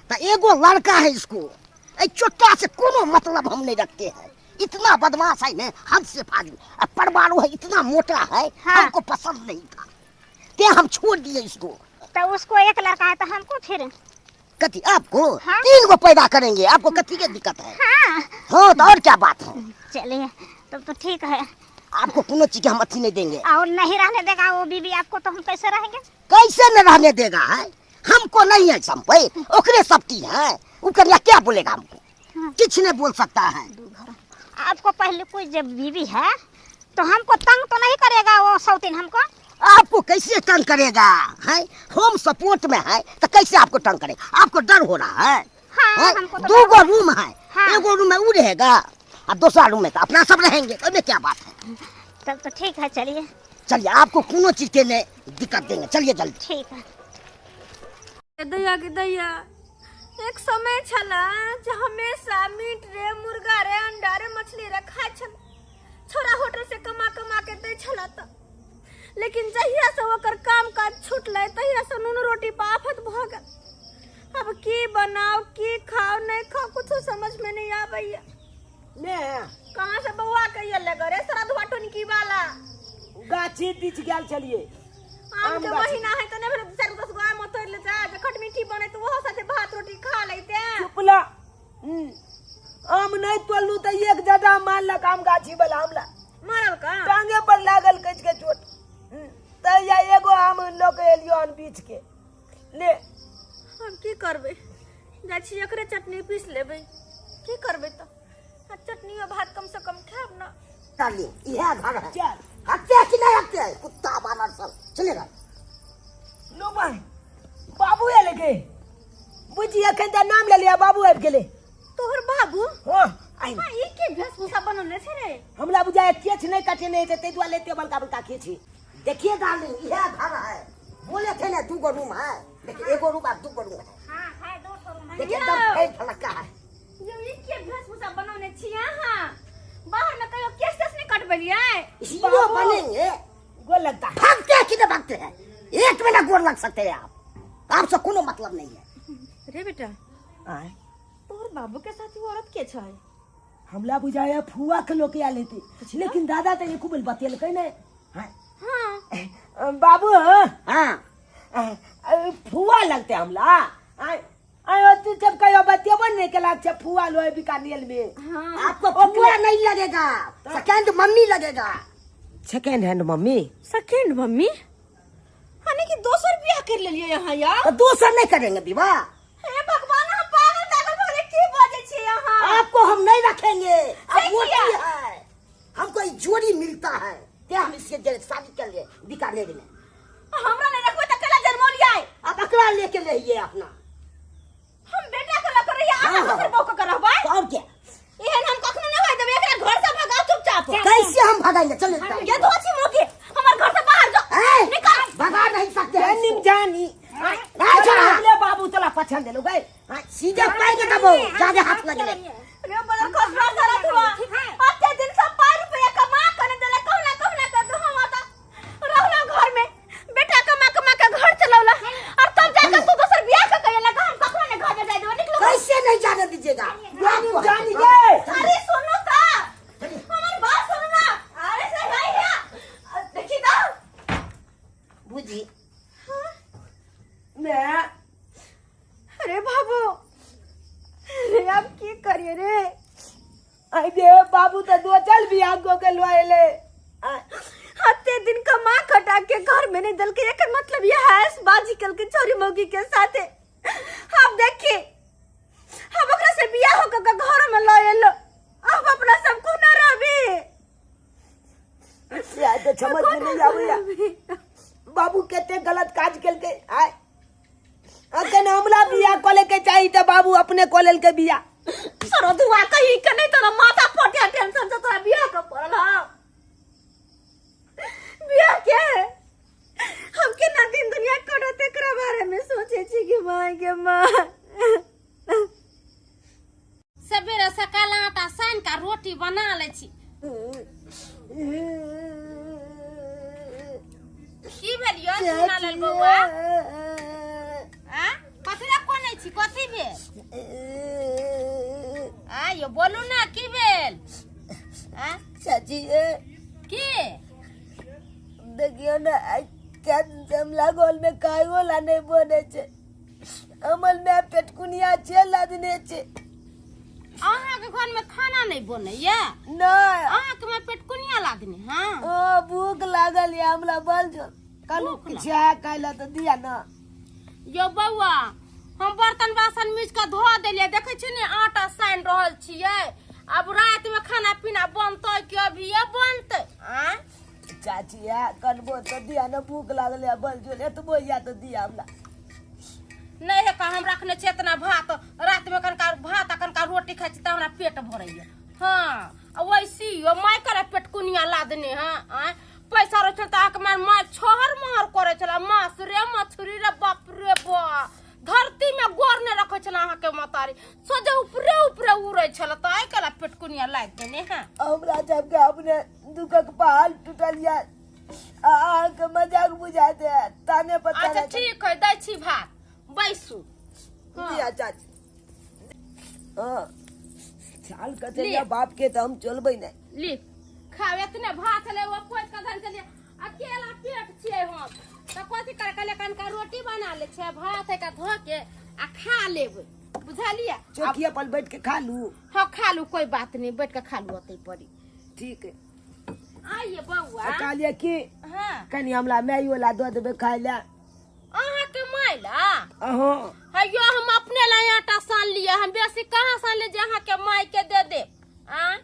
[SPEAKER 3] तो एगो लड़का है, इसको चोटा से कोनो मतलब हम नहीं रखते हैं। इतना बदमाश है ना, हद से फाजू। परवारू है, इतना मोटा है।
[SPEAKER 5] हाँ।
[SPEAKER 3] हमको पसंद नहीं था, ते हम छोड़ दिए इसको।
[SPEAKER 5] तो उसको एक लड़का है तो हमको फिर
[SPEAKER 3] कथी आपको?
[SPEAKER 5] हाँ।
[SPEAKER 3] 3 को पैदा करेंगे, आपको कथी की दिक्कत है?
[SPEAKER 5] हाँ।
[SPEAKER 3] हाँ, तो और क्या बात है?
[SPEAKER 5] चलिए तब तो ठीक है।
[SPEAKER 3] आपको कोनो चीज हम अथी नहीं देंगे।
[SPEAKER 5] और नहीं रहने देगा वो बीवी आपको, तो हम कैसे रहेंगे?
[SPEAKER 3] कैसे न रहने देगा है? हमको नहीं है संपय, ओकरे सबकी है। उकरिया क्या बोलेगा हमको?
[SPEAKER 5] हाँ।
[SPEAKER 3] कुछ नहीं बोल सकता है।
[SPEAKER 5] आपको पहले कोई जब बीवी है तो हमको तंग तो नहीं करेगा वो सौतीन हमको?
[SPEAKER 3] आपको कैसे तंग करेगा है? होम सपोर्ट में है तो कैसे आपको तंग करेगा? आपको डर हो रहा है?
[SPEAKER 5] हाँ, हमको तो
[SPEAKER 3] 2 रूम है।
[SPEAKER 5] हाँ।
[SPEAKER 3] एगो रूम में वो रहेगा और दूसरा रूम में तो अपना सब रहेंगे। उसमें क्या बात है?
[SPEAKER 5] तब तो ठीक है, चलिए।
[SPEAKER 3] चलिए, आपको कोनो चीज के नहीं दिक्कत देंगे। चलिए जल्दी।
[SPEAKER 5] ठीक है।
[SPEAKER 2] दैया के दैया, एक समय छला जे हमेशा मीट रे, मुर्गा रे, अंडा रे, मछली रे खाय छल। छोरा होटल से कमा कमा के दे छला त, लेकिन जहिया से ओकर काम काज छूटले तहिया से नून रोटी पर आफत भ गेल। अब की बनाओ, की खाओ, नहीं खाओ, कुछ समझ में नहीं आबैया।
[SPEAKER 1] ने
[SPEAKER 2] कहां से बउआ के ये ले गरे सरद वाटन की वाला
[SPEAKER 1] गाछी दिच गेल चलिए।
[SPEAKER 2] आम के महीना है त ने भेल 10 गो आम तोड़ ले जा, जे खट मीठी बने त ओहो साथे भात रोटी खा लेते।
[SPEAKER 1] चुपला आम नहीं तोड़लू तो एक जटा मारलक आम गाछी वाला हमला,
[SPEAKER 2] मारल का
[SPEAKER 1] टांगे पर लागल कच के चोट। तैया एगो आम लोग एलियो अन बीच के ले।
[SPEAKER 2] हम की करबे? जा छी एकरे चटनी पीस लेबे। की करबे त? आ चटनी और भात कम से कम खाब ना।
[SPEAKER 3] चलिए, यह घर है।
[SPEAKER 1] चल
[SPEAKER 3] हत्या कि नहीं हत्या है? कुत्ता बानर सब चलेगा।
[SPEAKER 1] लो भाई, बाबू आले के बुझी अखन त नाम ले लिया, बाबू आबि गेले।
[SPEAKER 2] तोहर बाबू?
[SPEAKER 1] हां आई
[SPEAKER 2] हां, ई के वेशभूषा बनले छे रे?
[SPEAKER 1] हमला बुझाए केछ नहीं कटे नहीं ते दुआ लेते बलका बलका के छी।
[SPEAKER 3] देखिए डार्लिंग, यह घर है। बोले थे ना 2 रूम है, लेकिन 1 रूम और 2 रूम है।
[SPEAKER 5] हाँ है, 2 रूम है।
[SPEAKER 3] देखिए एकदम फैल फलका है।
[SPEAKER 2] ये ई के वेशभूषा बनने छी हां? बाहर में कहियो केस तेस नहीं कटबलिए?
[SPEAKER 3] इसलिए बनेंगे।
[SPEAKER 1] गोल लगता है।
[SPEAKER 3] भागते हैं कि नहीं भागते हैं? 1 महीना गोर लग सकते हैं आप। आपसे कोनो मतलब नहीं है।
[SPEAKER 2] रे बेटा,
[SPEAKER 1] आए
[SPEAKER 2] तोहर बाबू के साथ औरत के छै?
[SPEAKER 1] हमला बुझाया फुआ के लोग आ लेते, लेकिन दादा तो एको बेल बतेल कहीं नहीं।
[SPEAKER 2] हां
[SPEAKER 1] बाबू
[SPEAKER 3] हाँ,
[SPEAKER 1] फुआ लगते हमला। आए आए तू जब कहियो बतियबो ने के लाग से फुआ लो है बीकानेर में।
[SPEAKER 2] हाँ।
[SPEAKER 3] आपको फुआ नहीं लगेगा, सेकंड मम्मी लगेगा।
[SPEAKER 1] Second hand mummy.
[SPEAKER 2] Second mummy हाने कि दोसर बियाह कर ले लिए यहाँ यार।
[SPEAKER 3] तो दूसरा नहीं करेंगे विवाह।
[SPEAKER 2] हे भगवान हम पागल पागल भले की बाजे छे यहाँ।
[SPEAKER 3] आपको हम नहीं रखेंगे। अब
[SPEAKER 2] सही
[SPEAKER 3] वो
[SPEAKER 2] किया।
[SPEAKER 3] है, हमको एक जोड़ी मिलता है, क्या हम इसके जरिए शादी कर लिए बीकानेर में।
[SPEAKER 2] हमरा ने रखबे त कला जन्म लिया है।
[SPEAKER 3] आप अकड़ा लेके रहिए अपना।
[SPEAKER 2] हम बेटा के लकर रहिए
[SPEAKER 3] हाँ,
[SPEAKER 2] आ
[SPEAKER 3] हाँ।
[SPEAKER 2] दोसर बो के करबै।
[SPEAKER 3] तो और क्या,
[SPEAKER 2] एहन हम कखनो न होय देबे, एकरा घर से भगाओ चुपचाप।
[SPEAKER 3] कैसे हम भगाएंगे? चलो
[SPEAKER 2] ये दोछी मोके हमर घर से बाहर जाओ।
[SPEAKER 3] ए,
[SPEAKER 2] निकल।
[SPEAKER 3] भगा नहीं सकते हैं
[SPEAKER 1] निम
[SPEAKER 3] इसको।
[SPEAKER 1] जानी
[SPEAKER 3] छोड़ा।
[SPEAKER 1] बाबू चला पछन दे लो गए।
[SPEAKER 3] सीधे पैर दबो, ज्यादा हाथ लगे।
[SPEAKER 2] रे बड़ा खसरा जरा हुआ। आते दिन सब 5 रुपया कमा कर देले, कहना कर दो हम आता रहला घर में। बेटा कमा के घर चलौला और तब जाकर तू दोसर बियाह के कहे लगा। हम कखनो ने घर में जाए देबो। निकलो।
[SPEAKER 3] कैसे नहीं जाने दीजिएगा?
[SPEAKER 1] निम जानी गए।
[SPEAKER 2] अरे सुनो ता हमारी बात सुनो ना। अरे से भाई है देखी तो
[SPEAKER 3] बुझी
[SPEAKER 1] मैं
[SPEAKER 2] अरे बाबू अरे अब की करिए रे।
[SPEAKER 1] आई दे बाबू तो दो चल भी आगो के लोएले।
[SPEAKER 2] हत्ते दिन कमा खटा के घर में नहीं दल के एक मतलब यह है इस बाजी कल के छोरी मोगी के साथे। अब देखिए अब ओकरा से बियाह हो के घर में लाए लो। अब अपना सब को न रही।
[SPEAKER 1] या तो समझ में नहीं आवैया बाबू केते गलत काज केल के। आय अके हमला बिया कोले के चाहिए तो बाबू अपने कोलेल के बिया।
[SPEAKER 2] सरो दुआ कही के नहीं तो माथा फटे टेंशन से तोरा बियाह का पड़ल। बियाह के हम के ना दिन दुनिया कटते एकरा बारे में सोचे छी कि माय के मां
[SPEAKER 4] सवेरे सकाल आटा सान का रोटी बना ले छी। की भेलियो सुना लेल बौआ? आ कथरा कोनै छी? कथी भेल? आ यो बोलू ना की भेल? आ
[SPEAKER 1] चाची
[SPEAKER 4] की
[SPEAKER 1] देखियो ना क्या जमला गोल में कायो ला नहीं बने छे। अमल में पेटकुनिया छे लादने छे।
[SPEAKER 4] अहाँ के घर में खाना नहीं बने या?
[SPEAKER 1] नहीं
[SPEAKER 4] अहाँ के में पेटकुनिया लादने। हां
[SPEAKER 1] ओ भूख लागल या हमरा बल जो कलू
[SPEAKER 4] भूख
[SPEAKER 1] पीछे है काइला तो दिया ना।
[SPEAKER 4] यो बौआ हम बर्तन बासन मिज के धो देलिए। देखे छी ने आटा सान रहल छियै। अब रात में खाना पीना बनतै कि अभी ये बनतै? आ
[SPEAKER 1] चाची है कनबो तो दिया ना। भूख लागल या बल जो एतबो या तो दिया हमरा।
[SPEAKER 4] नहीं है का हम रखने छे इतना भात। रात में कनका भात कनका रोटी खाइ छी त हमरा पेट भरैया। हां वैसी यो माय करे पेटकुनिया लादने। हां आ पैसा रह त आक मार छोहर मोहर करे छला। मास रे मछरी रे बाप रे बा धरती में गोर ने रखे छला। अहाँ के मतारी सोजे ऊपरे ऊपरे उड़ै छला त आइ कला पेटकुनिया लाद देने। हां
[SPEAKER 1] हमरा जब के अपने दुख के पहाड़ टूटल या आ के मजाक बुझाते है ताने पता।
[SPEAKER 4] अच्छा ठीक है दै छी भात बैसू।
[SPEAKER 1] दिया चाची। हां चाल कते
[SPEAKER 4] ले।
[SPEAKER 1] या बाप के तो हम चलबै नहीं।
[SPEAKER 4] ली खाओ इतने भात ले वो कोई का धन चलिए अकेला पेट छिए हम त कथि कर के लेकन का रोटी बना ले छे भात है का धो के आ खा लेबै। बुझलिए?
[SPEAKER 1] चौकिया पर बैठ के खा लू।
[SPEAKER 4] हाँ खा लू कोई बात नहीं बैठ के खा लू ओतै पड़ी।
[SPEAKER 1] ठीक है
[SPEAKER 4] आइए बउआ।
[SPEAKER 1] कहलिए कि
[SPEAKER 4] हां
[SPEAKER 1] कनी हमरा मैयो ला दो देबे खाइ ला।
[SPEAKER 4] अहाँ के माइला
[SPEAKER 1] हां
[SPEAKER 4] हयो हम अपने ला आटा सान लिए। हम बेसी कहां सान ले जे अहाँ के माई के दे दे। आ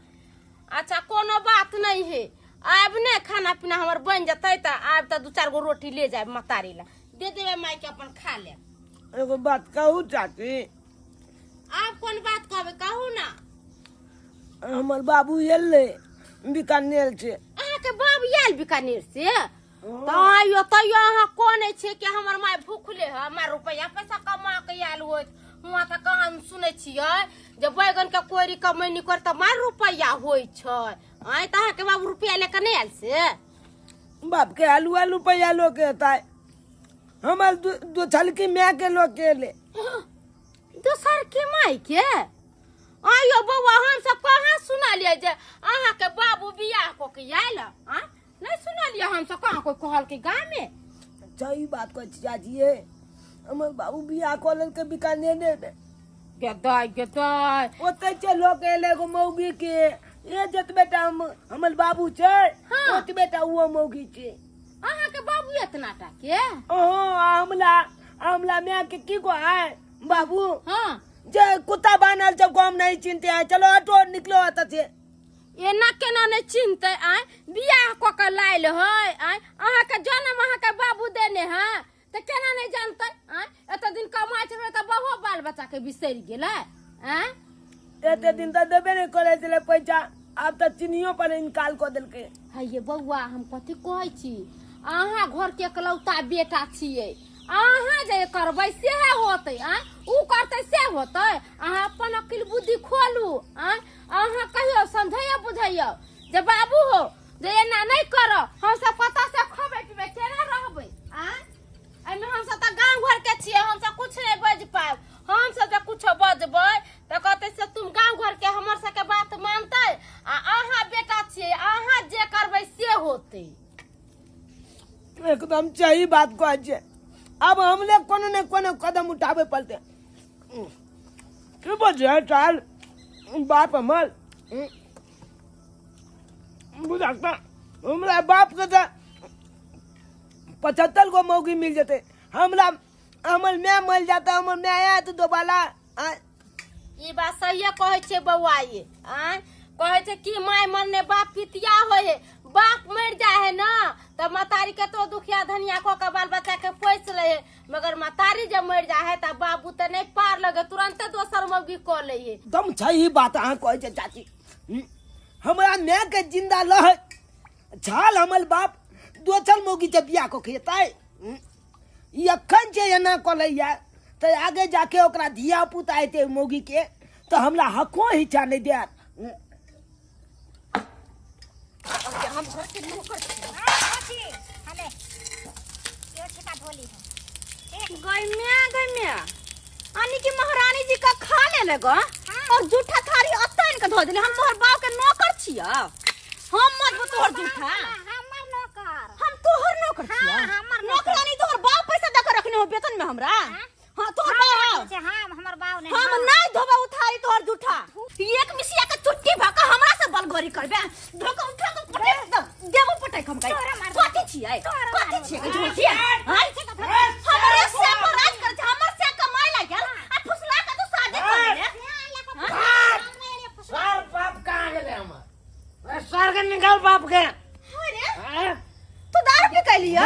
[SPEAKER 4] अच्छा कोनो बात नहीं है। आब ने खाना पीना हमर बन जतै त आब त 2-4 गो रोटी ले जाए मतारी ला दे देबे माई के अपन खा ले।
[SPEAKER 1] एगो बात कहू चाची।
[SPEAKER 4] आप कौन बात कहबे कहू ना।
[SPEAKER 1] हमर बाबू एले बीकानेर से।
[SPEAKER 4] अहाँ के बाबू आयल बीकानेर से त आइयो तइयो अहाँ कोने छे कि हमर माई भूखले है। हमर रुपया पैसा कमा के आयल होत। हुआ त कहां हम सुनै छियै जे बैगन के कोरी कमैनी कर त मार रुपया होय छै। आइ त अहाँ के बाबू रुपया लेके नहीं आयल से?
[SPEAKER 1] बाप के आलू पैया लो के ताय हमर दो छलकी मैं के लो के ले।
[SPEAKER 4] दोसर के माई के आइयो बउआ हम सब कहां सुनलिए जे अहाँ के बाबू बियाह को के आयल। आ नहीं सुनलिए हम सब कहां कोई कहल के गांव में।
[SPEAKER 1] सही बात कहै छी चाची। हमर बाबू बियाह कॉलेज के बीकानेर में
[SPEAKER 4] गेदाय
[SPEAKER 1] ओते चलो के लेगो मौगी के ये जत बेटा हमर बाबू छे
[SPEAKER 4] हाँ।
[SPEAKER 1] ओत बेटा वो मौगी छे
[SPEAKER 4] अहाँ के बाबू इतना टा के
[SPEAKER 1] ओहो आमला मैं के की को है बाबू
[SPEAKER 4] हाँ
[SPEAKER 1] जे कुत्ता बानल जब गाम नहीं चिंते हैं चलो ऑटो निकलो आता से
[SPEAKER 4] एना केना नहीं चिंते आय बियाह क के लाइल है आय अहाँ के जन्म अहाँ के बाबू देने हैं तो केना नहीं जानते आय एत दिन कमाई छे त बहु बाल बच्चा के बिसर गेलै आय
[SPEAKER 1] एते दिन तक देबे नहीं करे छले पैसा अब तो चिनियो पर इनकाल को देलके
[SPEAKER 4] है ये बउआ हम कथी कहै छी अहाँ घर के एकलौता बेटा छियै अहाँ जे करबै से होतै आय उ करतै से होतै अहाँ अपन अकिल बुद्धि खोलू आय अहाँ कहियो समझैयो बुझैयो जे बाबू हो जे एना नहीं करो हम सब पता से खबै पिबै केना रहबै आय एमे हम सब त गांव घर के छियै हम सब कुछ नहीं बज पाएब हम सब जे कुछ बजबै त कहतै से तुम गांव घर के हमर सब के बात मानतै आ अहाँ बेटा छियै अहाँ जे करबै से होतै
[SPEAKER 1] एकदम सही बात को छे अब हमने कोनो ने कोनो कदम उठावे पड़ते की बजे चाल बाप हमर बुझाता हमरा बाप के 75 गो मौगी मिल जते हमरा हमर मैं मर जाता हमर मैं आया तो दोबारा
[SPEAKER 4] ई बात सही कहै छै बौआ ये आय कहै छै कि माय मरने बाप पितिया होय है बाप मर जाए है ना तो मतारी के तो दुखिया धनिया को के बाल बच्चा के पोस ले है मगर मतारी जब मर जाए है त बाबू त नहीं पार लगे तुरंत दोसर मौगी को ले है
[SPEAKER 1] एकदम सही बात अहाँ कहै छै चाची हमरा मैं के जिंदा रह छाल हमर बाप दोसर मौगी के बियाह को खेतै ई अखन जे एना कलैया त आगे जाके ओकरा धिया पुता एते मौगी के तो हमरा हको हिचा नहीं देत
[SPEAKER 5] हम घर के नौकर छी छी हले यो छिका ढोली है
[SPEAKER 2] गइम्या आनी की महारानी जी का खा ले लेगा और जूठा थारी अतन के धो देले हम तोहर बाप के नौकर छिया हम मत तोहर जूठा
[SPEAKER 5] हमर नौकर
[SPEAKER 2] हम तोहर नौकर छिया
[SPEAKER 5] हमर
[SPEAKER 2] नौकरानी तोहर बाप पैसा दे के रखने हो वेतन में हमरा हां तोहर बाप
[SPEAKER 5] हम हमर बाप ने
[SPEAKER 2] हम नहीं धोबा उठारी तोहर जूठा एक मिसिया के चुट्टी भाका हमरा से बलगोरी करबे धोका उठा के पटे देबो पटे हम कहि कथि छियै कथि छियै झूठिया हाय हमरे से राज कर हमर से कमाई लागल आ फुसला के तू शादी कर ले
[SPEAKER 3] सर बाप कहाँ गेले हमर सर के निकाल बाप के
[SPEAKER 2] अरे तू दारू पी के लिया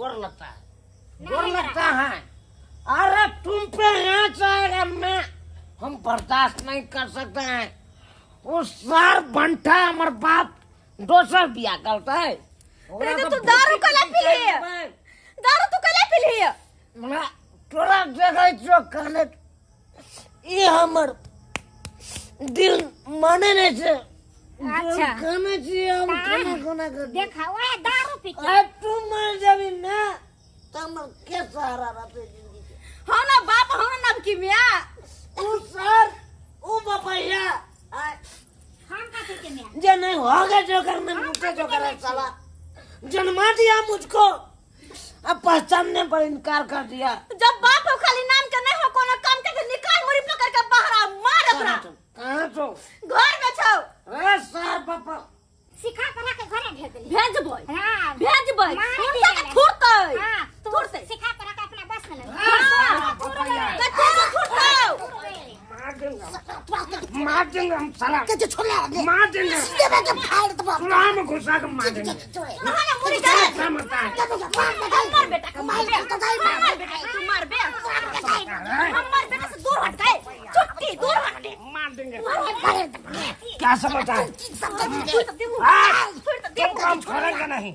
[SPEAKER 3] गोर लगता है अरे तुम पे यहाँ चाहेगा मैं हम बर्दाश्त नहीं कर सकते हैं उस सार बंठा हमारे बाप दोसर बिया करता है
[SPEAKER 2] अरे तू दारू कला पी लिए दारू तू कला पी लिए
[SPEAKER 3] मैं तोरा जगह जो कहने ये हमर दिल माने नहीं से
[SPEAKER 5] अच्छा
[SPEAKER 3] कहने चाहिए हम खाना खाना कर
[SPEAKER 5] देखा ओए दारू पी के
[SPEAKER 3] तुम मर जाबी ना तम के सहारा रहते जिंदगी के
[SPEAKER 2] हां ना बाप हां ना की मिया
[SPEAKER 3] ओ सर ओ बापैया
[SPEAKER 5] हम का के में
[SPEAKER 3] जे नहीं होगा जो करने मुझे जो करे साला जन्मा दिया मुझको अब पहचानने पर इनकार कर दिया
[SPEAKER 2] जब बाप हो खाली नाम के नहीं हो कोनो काम के निकाल मुरी पकड़ के बाहर मार ओकरा
[SPEAKER 3] कहां तो
[SPEAKER 2] घर में छौ
[SPEAKER 3] ए सर पापा
[SPEAKER 5] सिखा करा के घरे भेज देली
[SPEAKER 2] भेजबै
[SPEAKER 5] हां
[SPEAKER 2] भेजबै
[SPEAKER 5] मार
[SPEAKER 2] हम
[SPEAKER 5] दिया
[SPEAKER 2] तक थोड़तै
[SPEAKER 5] हां
[SPEAKER 2] थोड़तै
[SPEAKER 5] सिखा करा के अपना बस में ले
[SPEAKER 3] हाँ, पापा
[SPEAKER 2] कते थोड़तौ
[SPEAKER 3] मार देंगे हम साला
[SPEAKER 5] के छोला
[SPEAKER 3] मार देंगे
[SPEAKER 5] देबे के फाड़ दबा
[SPEAKER 3] सुराह में घुसा के मार देंगे
[SPEAKER 2] हां ना मुरी जा
[SPEAKER 3] क्या मत
[SPEAKER 2] मार बेटा का मार बेटा तू मार बे हमर बेटा से दूर हट गए छुट्टी दूर हट दे
[SPEAKER 3] मार देंगे क्या समझता है तुम काम छोड़ेंगे नहीं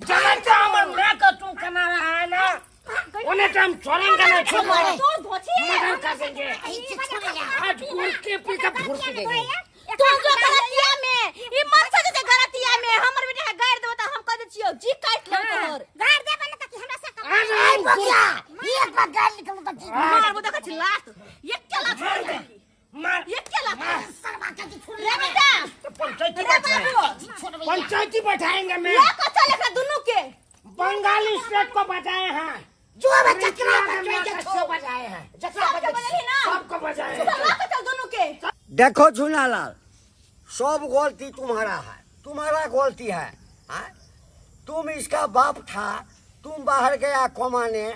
[SPEAKER 3] जानते हमारे मैं का तुम कमा रहा है ना उन्हें तो हम छोड़ेंगे नहीं छोड़ेंगे
[SPEAKER 2] तू धोछी
[SPEAKER 3] मदद कर देंगे आज गुड़ के पीछे फुर्क देंगे
[SPEAKER 2] तू जो गलतिया में ई मत से गलतिया में हमर बेटा के गाड़ देबो त हम कह दे छियो जी काट ले तोहर
[SPEAKER 5] गाड़ दे बने तक हमरा से
[SPEAKER 3] अरे
[SPEAKER 5] बकिया एक बार गाड़ निकल तक
[SPEAKER 2] मार वो देख लात एक के लात
[SPEAKER 3] मार
[SPEAKER 2] एक के लात
[SPEAKER 5] सरवा के छोड़
[SPEAKER 2] रे बेटा
[SPEAKER 3] पंचायती बैठाएंगे मैं
[SPEAKER 2] या का चले का दोनों के
[SPEAKER 3] बंगाली स्टेट को बचाए हैं जो में चकरा
[SPEAKER 1] कैसे बजाए हैं
[SPEAKER 2] सबके बदली ना
[SPEAKER 1] सबको बजाए
[SPEAKER 2] चला के चल दोनों के।
[SPEAKER 3] देखो झूलालाल, सब गलती तुम्हारा है, तुम्हारा गलती है। हाँ? तुम इसका बाप था, तुम बाहर गया कमाने,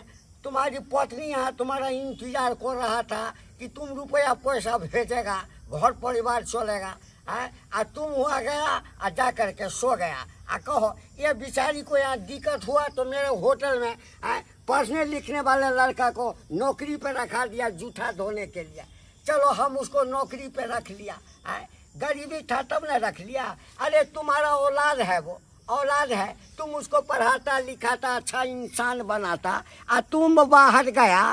[SPEAKER 3] तुम्हारी पत्नी यहाँ तुम्हारा इंतजार कर रहा था कि तुम रुपया पैसा भेजेगा, घर परिवार चलेगा। आ तुम हुआ गया आ जा करके सो गया। आ कहो ये बेचारी को यहाँ दिक्कत हुआ तो मेरे होटल में पढ़ने लिखने वाले लड़का को नौकरी पे रखा दिया जूठा धोने के लिए। चलो हम उसको नौकरी पे रख लिया, गरीबी था तब न रख लिया। अरे तुम्हारा औलाद है, वो औलाद है, तुम उसको पढ़ाता लिखाता अच्छा इंसान बनाता। आ तुम बाहर गया,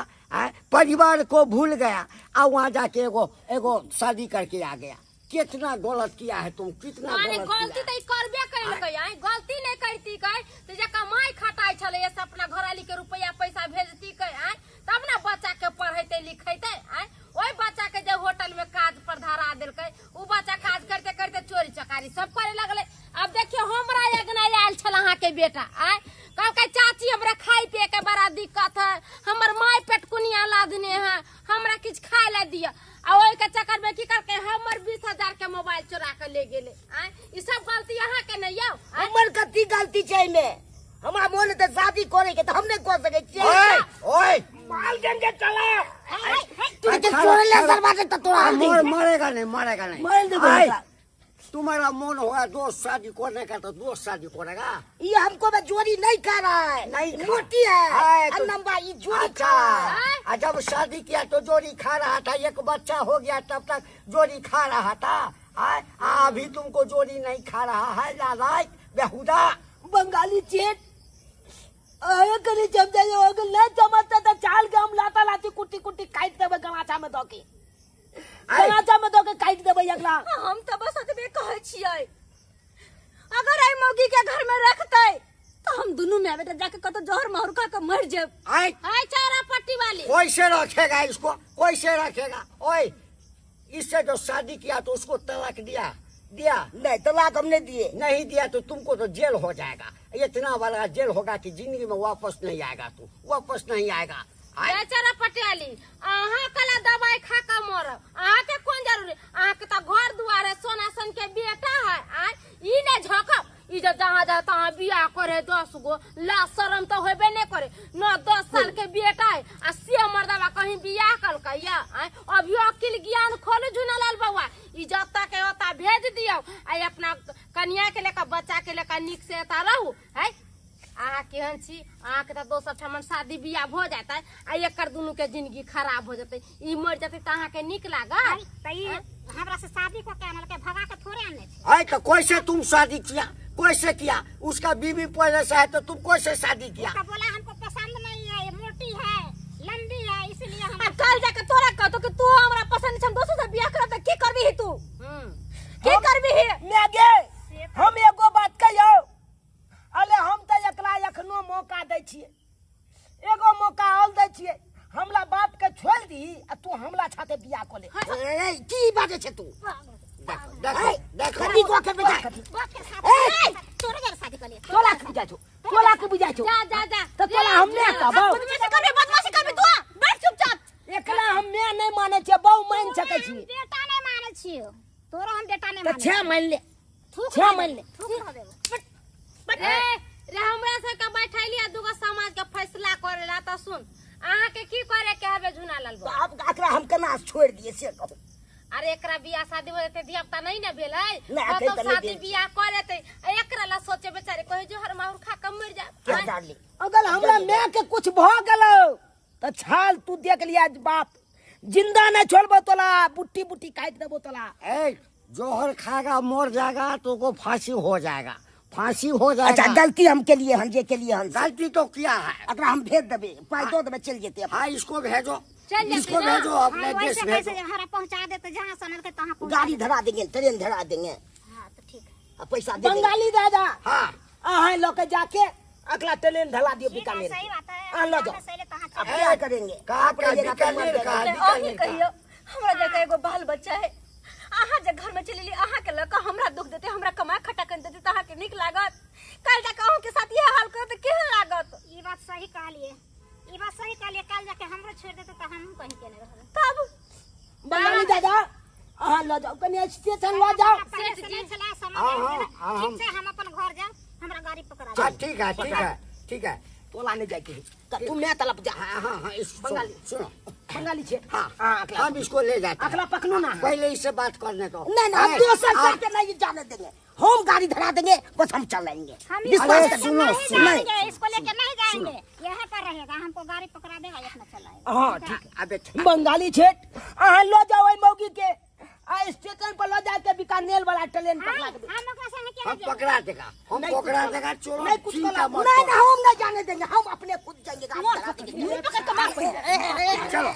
[SPEAKER 3] परिवार को भूल गया, आ वहाँ जाके एगो शादी करके आ गया। कितना गलत किया है तुम, कितना
[SPEAKER 4] गलती तो करबे कैलकै आई, गलती नहीं करती कै तो जे कमाई खटाई छले से अपना घरवाली के रुपया पैसा भेजती कै आई, तब ना बच्चा के पढ़ेते लिखेते आई। ओई बच्चा के जे होटल में काज पर धरा देलकै, उ बच्चा काज करते करते चोरी चकारी सब करे लगले। अब देखियो हमरा एगना आयल छल अहाँ के बेटा आई, कहलकै चाची हमरा खाई पिए के बड़ा दिक्कत है, हमर माय पेटकुनिया लादने है, हमरा किछ खाए ला दिया। आ ओई के चक्कर में की करके हमर 20,000 के मोबाइल चुरा के ले गेले। ई सब गलती अहाँ के नहीं यौ।
[SPEAKER 1] हमर कति गलती छै में, हमरा मोन त शादी करे के त हम नहीं कर सके छी।
[SPEAKER 3] ओए
[SPEAKER 1] माल देंगे चला
[SPEAKER 3] तू तो
[SPEAKER 1] छोड़ ले दरवाजे तो तोड़ा
[SPEAKER 3] मरेगा नहीं, मरेगा नहीं।
[SPEAKER 1] मार दे।
[SPEAKER 3] तुम्हारा मन होगा दोस्त शादी करने का तो दोस्त शादी करेगा।
[SPEAKER 1] ये हमको में जोड़ी नहीं कर रहा है,
[SPEAKER 3] नहीं
[SPEAKER 1] मोटी है
[SPEAKER 3] तो
[SPEAKER 1] लंबा, ये जोड़ी
[SPEAKER 3] अच्छा।
[SPEAKER 1] खा।
[SPEAKER 3] जब शादी किया तो जोड़ी खा रहा था, एक बच्चा हो गया तब तक जोड़ी खा रहा था। अभी तुमको जोड़ी नहीं खा रहा है, लालायक बेहुदा
[SPEAKER 1] बंगाली चेट आया करे जब जाए अगर नहीं जमता तो चाल के हम लाता लाती कुट्टी कुट्टी काट देबे गमाचा में दोके, गमाचा में दोके काट देबे अगला।
[SPEAKER 2] हम तो बस अतबे कहै छियै, अगर आई मौगी के घर में रखते तो हम दोनों में बेटा जाके कतो जहर मार खा के मर जाब।
[SPEAKER 4] हाय चारा पट्टी वाली
[SPEAKER 3] कैसे रखेगा इसको, कैसे रखेगा? ओए इससे जो शादी किया तो उसको तलाक दिया
[SPEAKER 1] नहीं तलाक हमने दिए,
[SPEAKER 3] नहीं दिया तो तुमको तो जेल हो जाएगा। इतना बड़ा जेल होगा कि जिंदगी में वापस नहीं आएगा, तू वापस नहीं आएगा।
[SPEAKER 4] बेचारा पटियाली अहाँ कला दवाई खा के मरब, अहाँ के कौन जरूरी, अहाँ के तो घर दुआर है, सोना सन के बेटा है। ई ने झकब, ई जो जहाँ जाए तहाँ बियाह करे 10 गो, ला शरम तो होबे नहीं करे। 9-10 साल के बेटा है आ से मर्दवा कहीं बियाह कलकै या अभी अकिल ज्ञान खोल झुनालाल बउआ, ई जता के ओता भेज दियो आ अपना कन्या के लेकर बच्चा के लेकर निक से एता रहू है। अहाँ केहन छी, अहाँ के तो दोसर ठमन शादी बियाह हो जाता है आ एकर दुनू के जिंदगी खराब हो जाते, ई मर जाते तो अहाँ के निक लागल।
[SPEAKER 5] हमरा से शादी को क्या मतलब भगा के थोड़े आने थे।
[SPEAKER 3] है तो कैसे तुम शादी किया, कैसे किया? उसका बीवी पहले से है तो तुम कैसे शादी किया?
[SPEAKER 5] तो बोला हमको पसंद नहीं है, ये मोटी है लंबी है, इसलिए हम
[SPEAKER 2] कल जाके तोरा कहतो कि तू हमरा पसंद छम, दोसर से बियाह करब त की करबी ही तू, की करबी ही?
[SPEAKER 1] मैं गे हम एगो बात कहियो, अले हम तो एकला एखनो मौका दै छियै, एगो मौका और दै छियै, हमरा बाप के छोड़ दी आ तू हमला छाते बियाह कर ले।
[SPEAKER 3] की बाजे छे तू? देखो देखो
[SPEAKER 1] कथी को के बेटा कथी
[SPEAKER 5] तोरे घर शादी कर ले।
[SPEAKER 1] तोला के बुझा छो, तोला के बुझा छो,
[SPEAKER 4] जा
[SPEAKER 1] तो तोला हमने कहबो
[SPEAKER 2] बदमाशी करबी तू, बैठ चुपचाप।
[SPEAKER 1] एकला हम मैं नहीं माने छे, बहु मान सके छी
[SPEAKER 5] बेटा नहीं माने छियो, तोरो हम बेटा नहीं
[SPEAKER 1] तो
[SPEAKER 5] माने।
[SPEAKER 1] 6 मान ले,
[SPEAKER 5] थूक
[SPEAKER 1] 6 मान ले।
[SPEAKER 5] थूक हो देबो।
[SPEAKER 4] रे हमरा से के बैठैलिया दुगो समाज के फैसला करेला त सुन, अहाँ के की करे के हबे झुनालाल
[SPEAKER 1] तो
[SPEAKER 4] बउआ।
[SPEAKER 1] आप एकरा हम केना छोड़ दिए से कहू।
[SPEAKER 4] अरे एकरा बियाह शादी हो जते धियापुता नहीं ना भेल है,
[SPEAKER 1] नहीं,
[SPEAKER 4] तो
[SPEAKER 1] तो नहीं
[SPEAKER 4] शादी
[SPEAKER 1] भेल।
[SPEAKER 4] बियाह कर लेते, एकरा ला सोचे बेचारे कहे जो हर माहुर खा के मर
[SPEAKER 1] क्या
[SPEAKER 4] जा।
[SPEAKER 1] डाली अगर हमरा मैं के कुछ भ गेलो तो छाल तू देख लिया बाप, जिंदा नहीं छोड़बो तोला, बुट्टी बुट्टी काट देबो तोला।
[SPEAKER 3] जोहर खाएगा मर जाएगा तो को फांसी हो जाएगा, फांसी हो जाएगा।
[SPEAKER 1] अच्छा गलती हम के लिए हम जे के लिए हम
[SPEAKER 3] गलती तो किया है।
[SPEAKER 1] अगर हम भेज देबे पाई दो देबे चल जेते।
[SPEAKER 3] हाँ इसको भेजो,
[SPEAKER 4] चल
[SPEAKER 3] इसको
[SPEAKER 4] जाते
[SPEAKER 3] भेजो, अपने
[SPEAKER 5] हाँ,
[SPEAKER 3] देश
[SPEAKER 5] वैसे
[SPEAKER 3] भेजो।
[SPEAKER 5] कैसे हरा पहुंचा देते जहाँ सनल के तहाँ पहुंचा
[SPEAKER 1] गाड़ी
[SPEAKER 5] देते।
[SPEAKER 1] धरा देंगे, ट्रेन धरा देंगे,
[SPEAKER 5] हाँ तो ठीक है।
[SPEAKER 1] पैसा दे बंगाली दादा
[SPEAKER 3] हाँ
[SPEAKER 1] हाँ लोग जाके अगला ट्रेन धरा दियो
[SPEAKER 5] ठीक है,
[SPEAKER 1] बीकानेर।
[SPEAKER 5] सही बात है।
[SPEAKER 1] हाँ लो जाओ,
[SPEAKER 5] जहाँ से ले तहाँ
[SPEAKER 1] अब
[SPEAKER 5] चले।
[SPEAKER 1] क्या करेंगे?
[SPEAKER 3] कहाँ
[SPEAKER 1] आप
[SPEAKER 3] का
[SPEAKER 1] रहिएगा तो मर
[SPEAKER 3] बीकानेर का
[SPEAKER 1] जाएगा।
[SPEAKER 2] अभी कहियो हमरा जगह एगो बाल बच्चा है, अहाँ जे घर में चलेली अहाँ के लका हमरा दुख देते, हमरा कमा खटा कर देते त अहाँ के निक लागत, कल जाके अहू के साथ ये हाल करत केहन लागत?
[SPEAKER 5] ये बात सही कहलिए, ई बात सही कहले, कल जाके हमरो छोड़ देते तो हम कहीं के नहीं रहब।
[SPEAKER 2] तब
[SPEAKER 1] बंगाली दादा अहाँ लो जाओ कनी स्टेशन लो जाओ।
[SPEAKER 5] पहले से नहीं चला समझ
[SPEAKER 3] हाँ,
[SPEAKER 5] में
[SPEAKER 3] हाँ,
[SPEAKER 5] आएगा।
[SPEAKER 3] हाँ,
[SPEAKER 5] ठीक से हम अपन घर जाओ, हमरा गाड़ी पकड़ा
[SPEAKER 3] चल,
[SPEAKER 5] दे।
[SPEAKER 3] ठीक है ठीक है ठीक है।
[SPEAKER 1] तोला नहीं जाके तो तू मैं तलप जा।
[SPEAKER 3] हाँ हाँ हाँ,
[SPEAKER 1] बंगाली।
[SPEAKER 3] सुनो
[SPEAKER 1] बंगाली छे।
[SPEAKER 3] हाँ
[SPEAKER 1] अगला
[SPEAKER 3] हम इसको ले जाते हैं।
[SPEAKER 1] अगला पकड़ू ना।
[SPEAKER 3] पहले इससे बात करने दो।
[SPEAKER 1] नहीं नहीं, हम दोसर करके नहीं जाने देंगे। हम गाड़ी धरा देंगे, बस हम चलेंगे।
[SPEAKER 5] हम
[SPEAKER 1] विश्वास
[SPEAKER 5] इसको
[SPEAKER 1] कर।
[SPEAKER 5] लेके
[SPEAKER 3] सुनो,
[SPEAKER 5] नहीं
[SPEAKER 3] सुनो।
[SPEAKER 5] जाएंगे, इसको लेके नहीं जाएंगे, यहाँ पर रहेगा, हमको गाड़ी पकड़ा देगा, अपना चलाएगा।
[SPEAKER 1] हाँ ठीक है।
[SPEAKER 3] अबे
[SPEAKER 1] बंगाली छेट अहाँ लो जाओ मौगी के स्टेशन पर लो जाके बीकानेर वाला ट्रेन पकड़ा के।
[SPEAKER 5] हम ओकरा संगे केना
[SPEAKER 3] हम
[SPEAKER 5] जाएब?
[SPEAKER 3] पकड़ा देगा, हम
[SPEAKER 1] नहीं
[SPEAKER 3] पकड़ा
[SPEAKER 1] कुछ
[SPEAKER 3] देगा। चोरों
[SPEAKER 1] नहीं कुछ
[SPEAKER 3] चिंता
[SPEAKER 1] करो।
[SPEAKER 3] मत
[SPEAKER 1] नहीं
[SPEAKER 3] करो।
[SPEAKER 1] नहीं, हम नहीं जाने देंगे, हम अपने खुद जाएंगे गाड़ी धरा देंगे।
[SPEAKER 2] मुंह पकड़ के मार पड़े।
[SPEAKER 3] चलो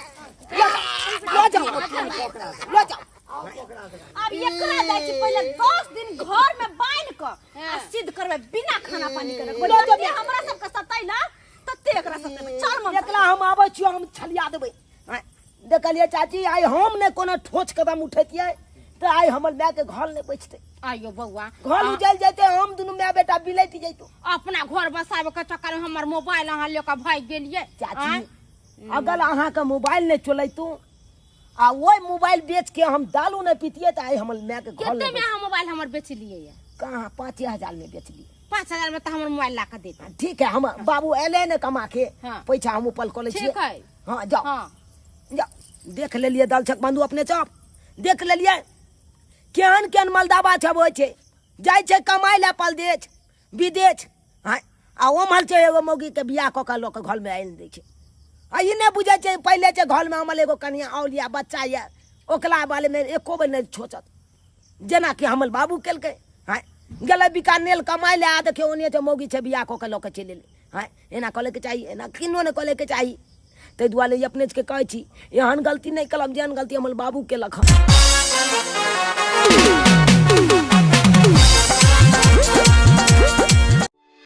[SPEAKER 1] लो जाओ
[SPEAKER 3] पकड़ा दे।
[SPEAKER 1] लो जाओ।
[SPEAKER 2] अब एकरा जाय छी पहले 10 दिन घर में बांध क आ सिद्ध करबे बिना खाना पानी के। बोलो जब हमरा सब के सताइला तते एकरा सताइबे। चल मन
[SPEAKER 1] एकला हम आबै छियो, हम छलिया देबै। देखलिए चाची आइ हम ने कोनो ठोच कदम उठैतियै तो आइ हमर माय के घर नहीं बचते।
[SPEAKER 2] आइयो बौआ
[SPEAKER 1] घर उजल जैते, हम दुनू माय बेटा बिलैत जैतो।
[SPEAKER 2] अपना घर बसाबे के चक्कर में हमर मोबाइल अहाँ लेके भाग गेलिए।
[SPEAKER 1] चाची अगर अहाँ के मोबाइल नहीं चलैतो आ वो मोबाइल बेच के हम दालू नहीं पीतिए तो आई हमर माय के घर
[SPEAKER 2] कितने
[SPEAKER 1] नहीं
[SPEAKER 2] में अहाँ मोबाइल हमर बेच लिए ये?
[SPEAKER 1] कहाँ 5,000 में बेच लिए।
[SPEAKER 2] 5000 में तो हमर मोबाइल ला के दे दे।
[SPEAKER 1] ठीक है, हम बाबू एले ने कमा के
[SPEAKER 2] हाँ।
[SPEAKER 1] पैसा हम उपल कर ले
[SPEAKER 2] ठीक है।
[SPEAKER 1] हाँ जाओ
[SPEAKER 2] हाँ
[SPEAKER 1] जाओ। देख लेलिए दलछक बंधु अपने चौप देख लेलिए केहन केहन मलदाबा छब होइ छै, जाइ छै कमाइ ले परदेश विदेश। हाँ आ ओम्हर छै एगो मौगी के बियाह कऽ के लोक घर में आनि दै छै। आ ई नहि बुझै छै पहिले छै घर में हमर एगो कनिया आउल या बच्चा या ओकला बारे में एको बेर नहीं सोचत, जेना कि हमर बाबू केलकै। हाँ गेलै बीकानेर कमाइ ले, आ देखियौ ओने छै मौगी छै बियाह कऽ के लऽ के चलि एलै। हाँ एना कऽ लेके चाही, एना किनो नहि कऽ लेके चाही। ताहि दुआरे ई अपने के कहै छी एहन गलती नहीं कलम जेहन गलती हमर बाबू केलक हँ।